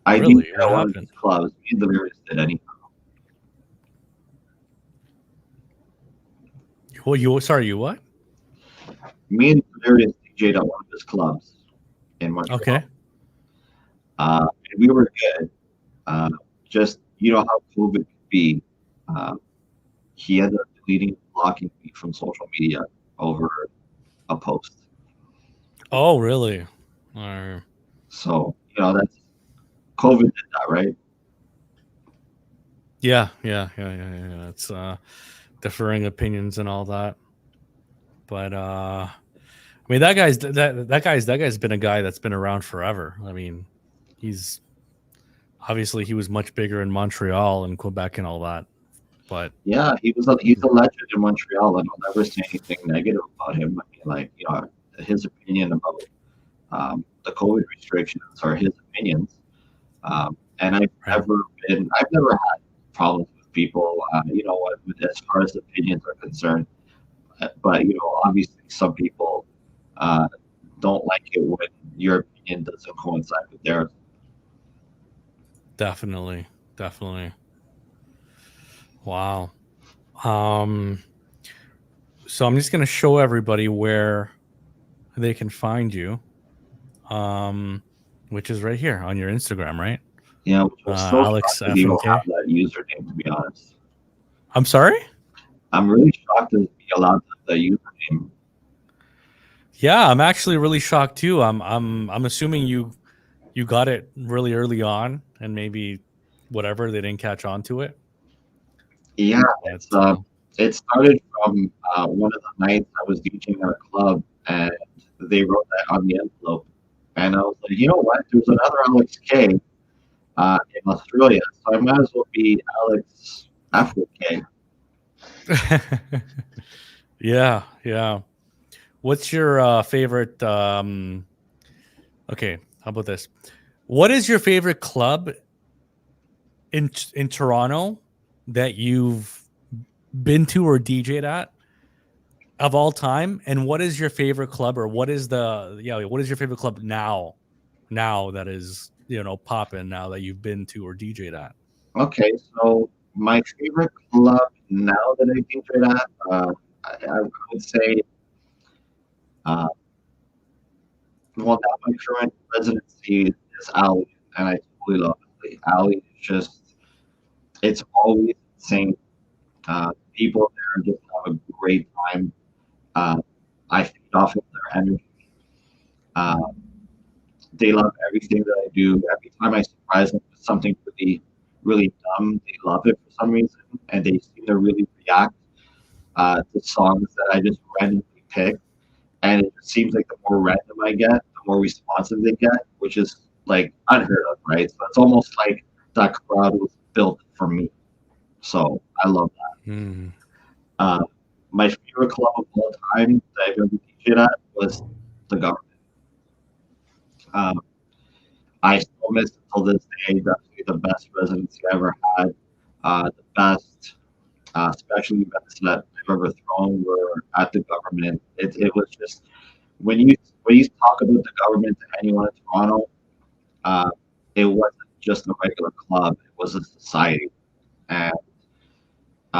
I do Really? at What one of happened? these clubs. Me and the lyrics did anything. Well, you sorry. You what? Me and the lyrics DJ'd at one of his clubs in Okay. Montreal. And we were good. Uh, just how COVID could be. Uh, he ended up deleting, blocking me from social media over a post. Oh, really? Uh, So that's COVID did that, right? yeah. Yeah. Yeah. Yeah. Yeah. It's differing opinions and all that. But I mean, that guy's been a guy that's been around forever. I mean, he's obviously he was much bigger in Montreal and Quebec and all that. But Yeah, he's a legend in Montreal, and I'll never say anything negative about him. I mean, like his opinion about the COVID restrictions are his opinions. And right, I've never had problems with people, as far as opinions are concerned. But obviously, some people uh, don't like it when your opinion doesn't coincide with theirs. definitely, definitely. Wow. Um. So I'm just gonna show everybody where they can find you. Um, which is right here on your Instagram, right? Which I'm so Alex shocked that you don't FMK. have that username. To be honest, I'm sorry. I'm really shocked to be allowed to have that username. Yeah, I'm actually really shocked too. I'm assuming you got it really early on, and maybe whatever they didn't catch on to it. Yeah, But it started from one of the nights I was DJing at a club, and they wrote that on the envelope, and I was like, you know what? There's another Alex K in Australia, so I might as well be Alex Afro K. yeah, yeah. What's your favorite? Okay, how about this? What is your favorite club in Toronto that you've been to or DJ'd at of all time? And what is your favorite club, or what is what is your favorite club now that is popping now that you've been to or DJ'd at? Okay, so my favorite club now that I DJed at, I would say, uh, well, now my current residency is Ali, and I totally love it. Ali is just, it's always the same. People there just have a great time. Uh, I feed off of their energy. Uh, they love everything that I do. Every time I surprise them with something really, really dumb, they love it for some reason, and they seem to really react to songs that I just randomly pick. And it just seems like the more random I get, the more responsive they get, which is like unheard of, right? So it's almost like that crowd was built for me. So I love that. Hmm. Uh, my favorite club of all time that I've ever DJed at was the government. Um, I still miss it till this day. Definitely the best residency I ever had. The best special events that I've ever thrown were at the government. It was just when you talk about the government to anyone in Toronto, uh, it wasn't just a regular club; it was a society, and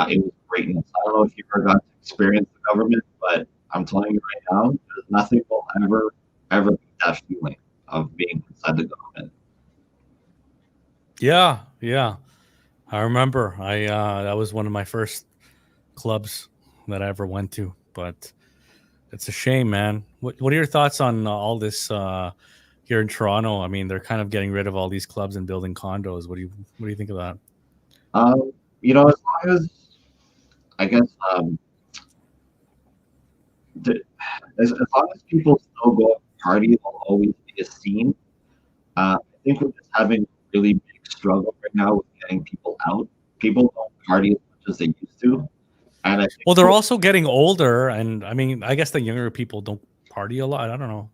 it was greatness. I don't know if you ever got to experience the government, but I'm telling you right now, there's nothing will ever be that feeling of being inside the government. Yeah, yeah. I remember. That was one of my first clubs that I ever went to, but it's a shame, man. What are your thoughts on all this here in Toronto? I mean, they're kind of getting rid of all these clubs and building condos. What do you think of that? Um, as long as I guess the, as long as people still go out and party, there'll always be a scene. I think we're just having a really big struggle right now with getting people out. People don't party as much as they used to, and I think Well, they're also getting older, and I mean, I guess the younger people don't party a lot. I don't know.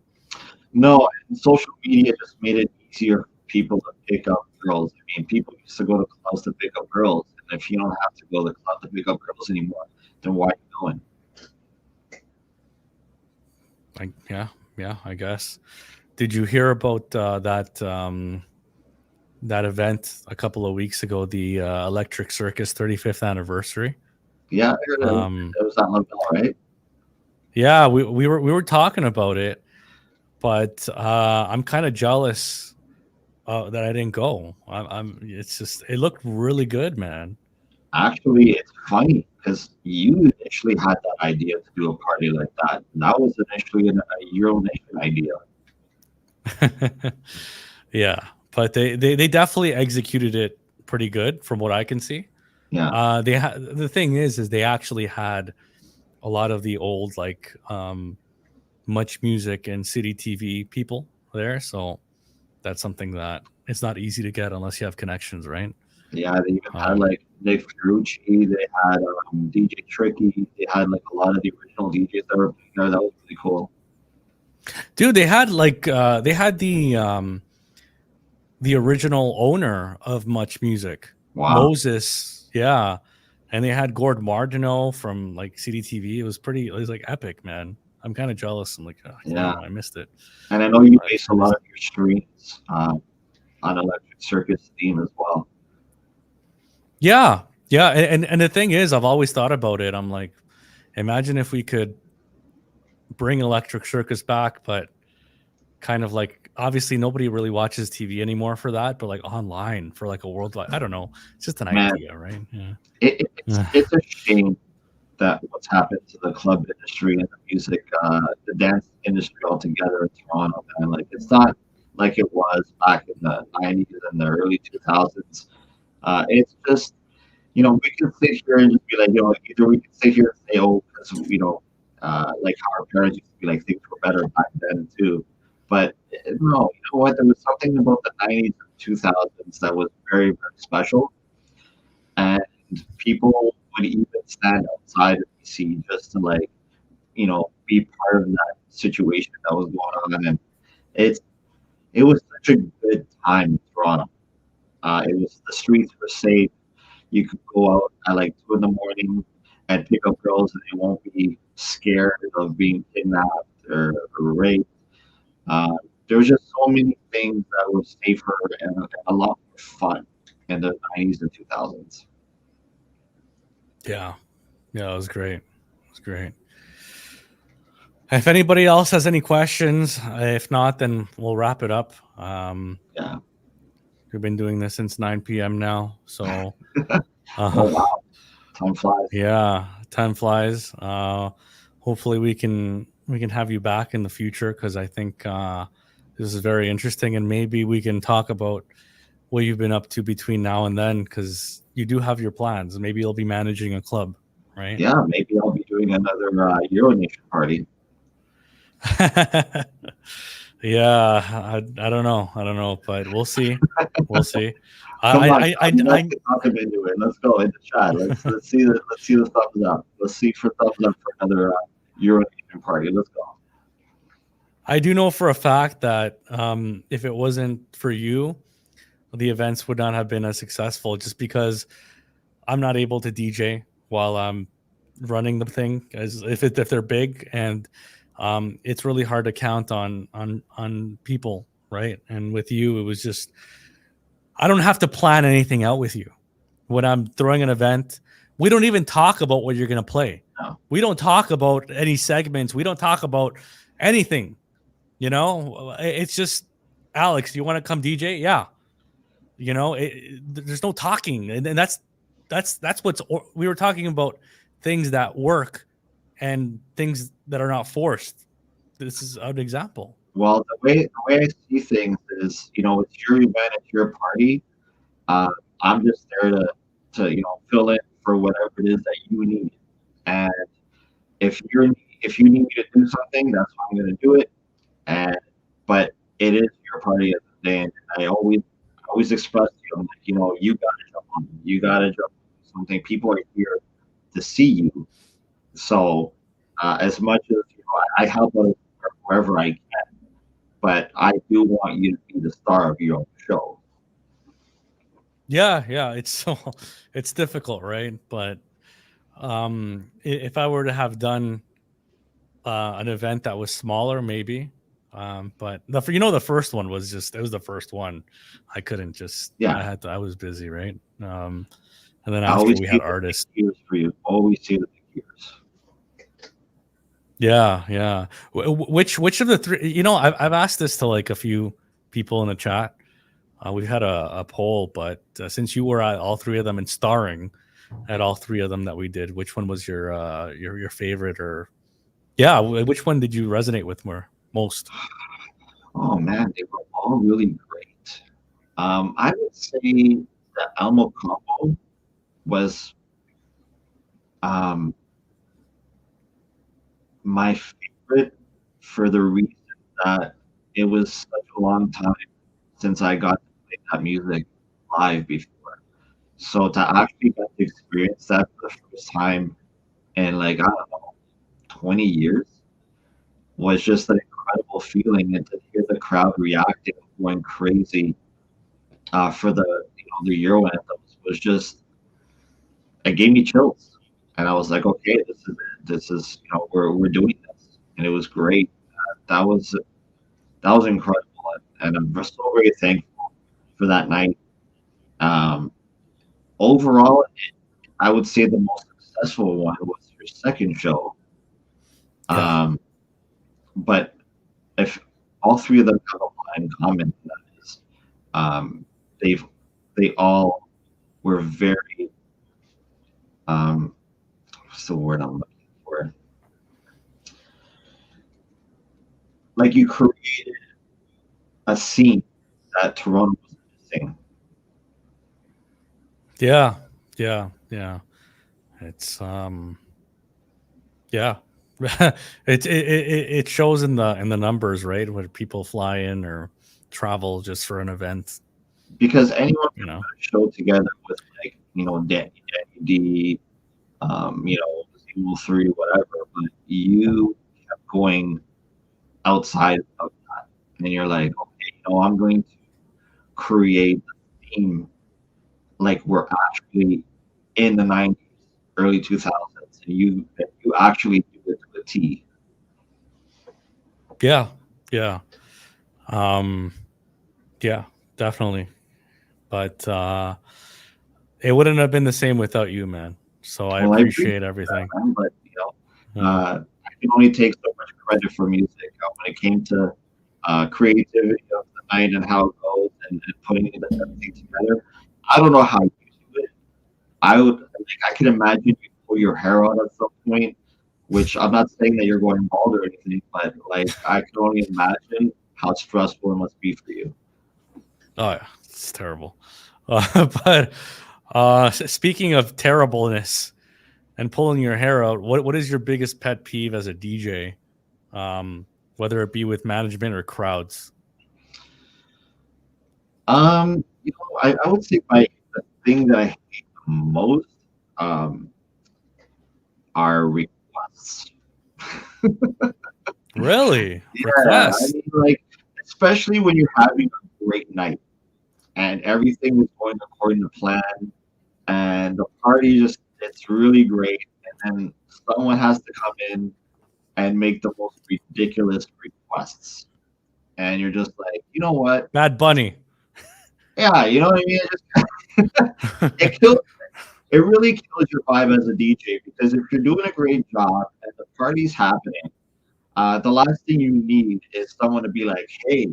no, and social media just made it easier for people to pick up girls. I mean, people used to go to clubs to pick up girls, and if you don't have to go to the club to pick up girls anymore, then why are you going? Yeah, yeah, I guess. Did you hear about that event a couple of weeks ago, the Electric Circus 35th anniversary? Yeah, I heard Um, it was at Laval, right? yeah, we were talking about it, but I'm kind of jealous that I didn't go. I'm. It's just it looked really good, man. Actually, it's funny because you initially had that idea to do a party like that. And that was initially a Euro Nation idea. Yeah, but they definitely executed it pretty good from what I can see. Yeah, The thing is they actually had a lot of the old like much music and city TV people there, so that's something that it's not easy to get unless you have connections, right? yeah. They even had Um, like Nick Ferrucci. They had DJ Tricky. They had like a lot of the original DJs that were playing there. That was really cool. dude, they had like they had the original owner of Much Music, Wow. Moses, yeah, and they had Gord Martineau from like CDTV. It was like epic, man. I'm kind of jealous. I'm like, oh, Yeah, damn, I missed it. and I know you I, base a I lot missed of your streams on Electric Circus theme as well. Yeah, yeah, and the thing is, I've always thought about it. I'm like, imagine if we could bring Electric Circus back, but kind of like obviously nobody really watches TV anymore for that, but like online for like a worldwide. I don't know. It's just an Man, idea, right? Yeah. it's a shame that what's happened to the club industry and the music, the dance industry altogether in Toronto, man. Like it's not like it was back in the '90s and the early 2000s. It's just, we can sit here and just be like, either we can sit here and say, oh, because like how our parents used to be like things were better back then too. But no, you know what? There was something about the '90s and 2000s that was very, very special, and people would even stand outside of BC just to like be part of that situation that was going on, and it's it was such a good time in Toronto. It was the streets were safe. You could go out at like 2 in the morning and pick up girls, and they won't be scared of being kidnapped or raped. Uh, there was just so many things that were safer and a lot more fun in the '90s and 2000s. Yeah. Yeah, it was great. It's great. If anybody else has any questions, if not, then we'll wrap it up. Yeah. We've been doing this since 9 p.m. now, so Oh wow, time flies. yeah, time flies. Hopefully, we can have you back in the future, because I think this is very interesting, and maybe we can talk about what you've been up to between now and then, because you do have your plans. Maybe you'll be managing a club, right? Yeah, maybe I'll be doing another Euro Nation party. Yeah, I don't know, but we'll see. We'll see. Come on, I let's get talking into it. Let's go in the chat. Let's see the thumbs up. Let's see for thumbs up for another Euro Nation party. Let's go. I do know for a fact that if it wasn't for you, the events would not have been as successful, just because I'm not able to DJ while I'm running the thing, as if they're big, and it's really hard to count on people, right? And with you, it was just, I don't have to plan anything out with you. When I'm throwing an event, we don't even talk about what you're going to play. No. We don't talk about any segments. We don't talk about anything. You know, it's just, Alex, you want to come DJ? Yeah. You know, there's no talking. And that's what's, we were talking about things that work and things that are not forced. This is an example. Well, the way I see things is, it's your event, it's your party. I'm just there to fill in for whatever it is that you need. And if you need me to do something, that's how I'm going to do it. But it is your party at the day, and I always express to you, you got to jump on. You got to jump on something. People are here to see you. So as much as I help out wherever I can, but I do want you to be the star of your own show. Yeah, it's difficult, right? But if I were to have done an event that was smaller, maybe. But the first one was it was the first one. I couldn't just. Yeah. I was busy, right? And then after we had artists. For you, always see the big ears. Yeah. Which of the three? I've asked this to like a few people in the chat. We've had a poll, but since you were at all three of them and starring at all three of them that we did, which one was your favorite? Or which one did you resonate with most? Oh man, they were all really great. I would say the Elmo combo was my favorite for the reason that it was such a long time since I got to play that music live before. So to actually get to experience that for the first time in, like, I don't know, 20 years was just an incredible feeling. And to hear the crowd reacting, going crazy for the Euro anthems was just, it gave me chills. And I was like, okay, this is it. This is, we're doing this. And it was great. That was incredible. And I'm so very thankful for that night. Overall, I would say the most successful one was your second show. Yeah. But if all three of them have a lot in common, that is, they all were very, what's the word I'm looking for? Like, you created a scene that Toronto was missing. Yeah. It's yeah. it shows in the numbers, right? When people fly in or travel just for an event. Because anyone can put a show together with, like, Danny D, 3, whatever, but you kept going outside of that, and you're like, okay, I'm going to create a theme like we're actually in the 90s, early 2000s, and you actually do it to a T. Yeah, definitely. But it wouldn't have been the same without you, man. So I appreciate everything. That, man, but I can only take so much credit for music. When it came to creativity of the night and how it goes and putting everything together, I don't know how you do it. I can imagine you pull your hair out at some point, which I'm not saying that you're going bald or anything, but like I can only imagine how stressful it must be for you. Oh yeah, it's terrible. But speaking of terribleness and pulling your hair out, what is your biggest pet peeve as a DJ? Whether it be with management or crowds. I would say the thing that I hate the most um, are requests. Really? Yeah, I Requests? mean, like, especially when you're having a great night and everything is going according to plan and the party just it's really great, and then someone has to come in and make the most ridiculous requests, and you're just like, you know what? Bad Bunny. Yeah, you know what I mean? It kills. It really kills your vibe as a DJ because if you're doing a great job and the party's happening, the last thing you need is someone to be like, "Hey,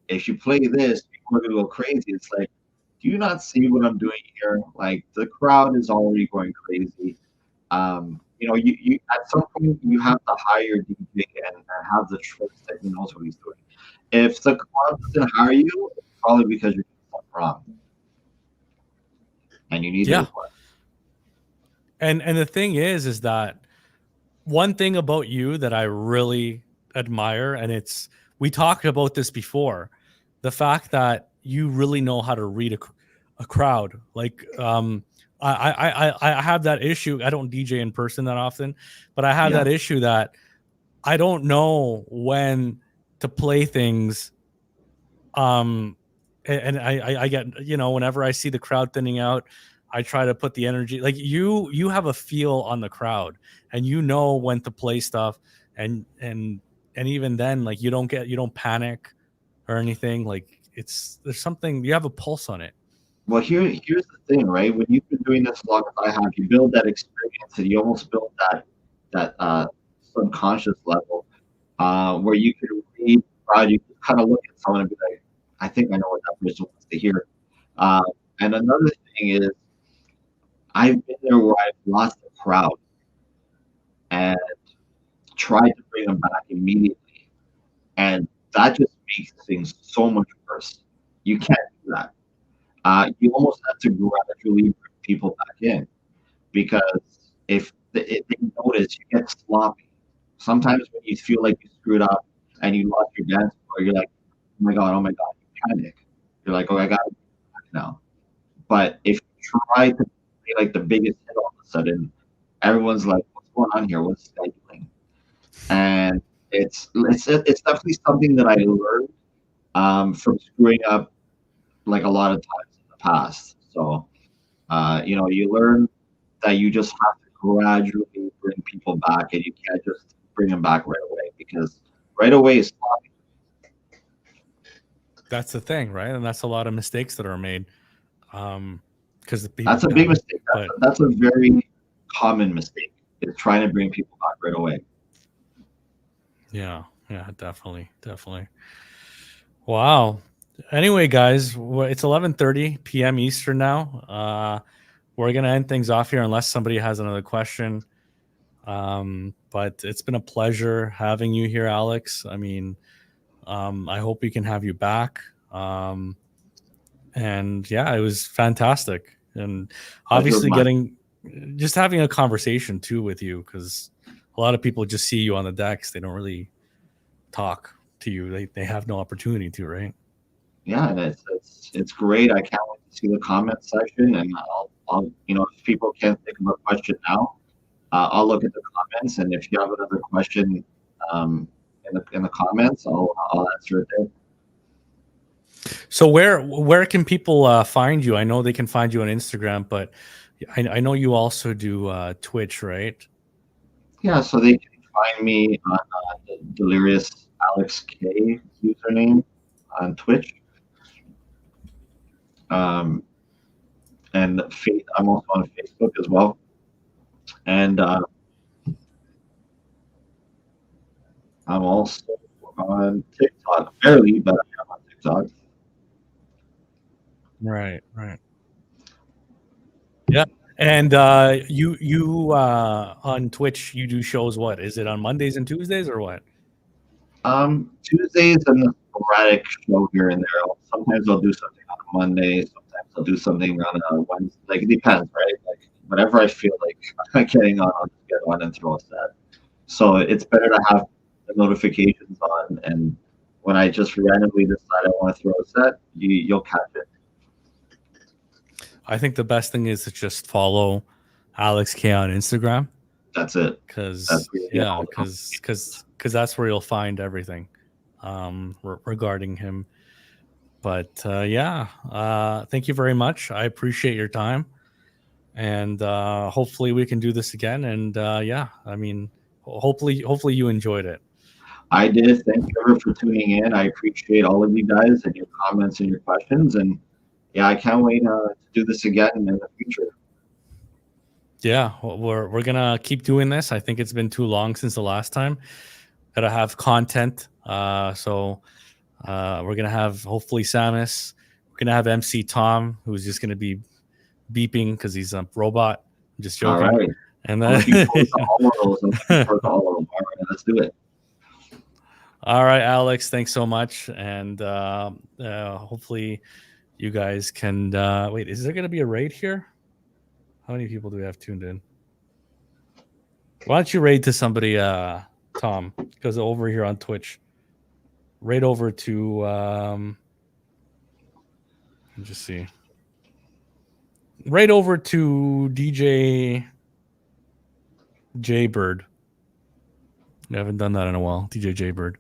if you play this, people are gonna go crazy." It's like, do you not see what I'm doing here? Like the crowd is already going crazy. You at some point you have to hire your DJ and have the trust that he knows what he's doing. If the club doesn't hire you, it's probably because you're doing something wrong and you need the Yeah. request. And the thing is that one thing about you that I really admire, and it's we talked about this before, the fact that you really know how to read a crowd. Like I have that issue. I don't DJ in person that often, but I have Yeah. that issue that I don't know when to play things. And I get, whenever I see the crowd thinning out, I try to put the energy. Like you have a feel on the crowd, and you know when to play stuff, and even then, like you don't panic or anything. Like there's something, you have a pulse on it. Well, here's the thing, right? When you've been doing this as long as I have, you build that experience, and you almost build that subconscious level where you can read the crowd. You can kind of look at someone and be like, "I think I know what that person wants to hear." Uh, and another thing is, I've been there where I've lost a crowd and tried to bring them back immediately, and that just makes things so much worse. You can't do that. You almost have to gradually bring people back in because if they notice you get sloppy. Sometimes when you feel like you screwed up and you lost your dance floor, you're like, oh my god, you panic. You're like, oh, I got to back now. But if you try to play like the biggest hit all of a sudden, everyone's like, what's going on here? What's scheduling? And it's definitely something that I learned from screwing up like a lot of times in the past. So you learn that you just have to gradually bring people back, and you can't just bring them back right away because right away is sloppy. That's the thing, right? And that's a lot of mistakes that are made, because the people That's a big panic. mistake. But That's a very common mistake is trying to bring people back right away. yeah, definitely, definitely. Wow. Anyway, guys, it's 11:30 p.m. Eastern now. We're gonna end things off here unless somebody has another question. But it's been a pleasure having you here, Alex. I mean, I hope we can have you back. And yeah, it was fantastic, and Pleasure of obviously mine. just having a conversation too with you, because a lot of people just see you on the decks. They don't really talk to you. They have no opportunity to, right? Yeah, and it's great. I can't wait to see the comment section, and I'll if people can't think of a question now, I'll look at the comments, and if you have another question in the comments, I'll answer it there. So where can people find you? I know they can find you on Instagram, but I know you also do Twitch, right? Yeah, so they can find me on the Delirious Alex K username on Twitch. Um, and I'm also on Facebook as well. And I'm also on TikTok, barely, but I am on TikTok. Right. Yeah. And you on Twitch, you do shows. What is it, on Mondays and Tuesdays or what? Tuesdays and a sporadic show here and there. Sometimes I'll do something on a Monday. Sometimes I'll do something on a Wednesday. Like, it depends, right? Like, whenever I feel like getting on, I'll just get on and throw a set. So it's better to have the notifications on, and when I just randomly decide I want to throw a set, you'll catch it. I think the best thing is to just follow Alex K on Instagram. That's it. Because That's that's where you'll find everything regarding him. But thank you very much. I appreciate your time, and hopefully we can do this again. And I mean, hopefully you enjoyed it. I did. Thank you ever for tuning in. I appreciate all of you guys and your comments and your questions. And yeah, I can't wait to do this again in the future. Yeah, we're gonna keep doing this. I think it's been too long since the last time. Gotta have content. So we're gonna have, hopefully, Samus. We're gonna have MC Tom, who's just gonna be beeping because he's a robot. I'm just joking. All right. And then I'm looking forward to all of those. I'm looking forward to all of them. All right, let's do it. All right, Alex, thanks so much. And hopefully you guys can wait, is there gonna be a raid here? How many people do we have tuned in? Why don't you raid to somebody, Tom? Because over here on Twitch, raid over to let me just see. Right over to DJ Jaybird. I haven't done that in a while. DJ Jaybird.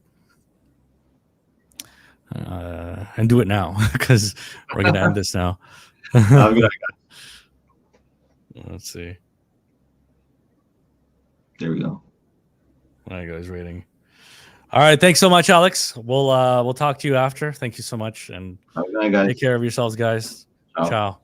And do it now, because we're gonna end this now. Let's see. There we go. There goes rating. All right, thanks so much, Alex. We'll talk to you after. Thank you so much, and Have a good night, guys. Take care of yourselves, guys. Ciao.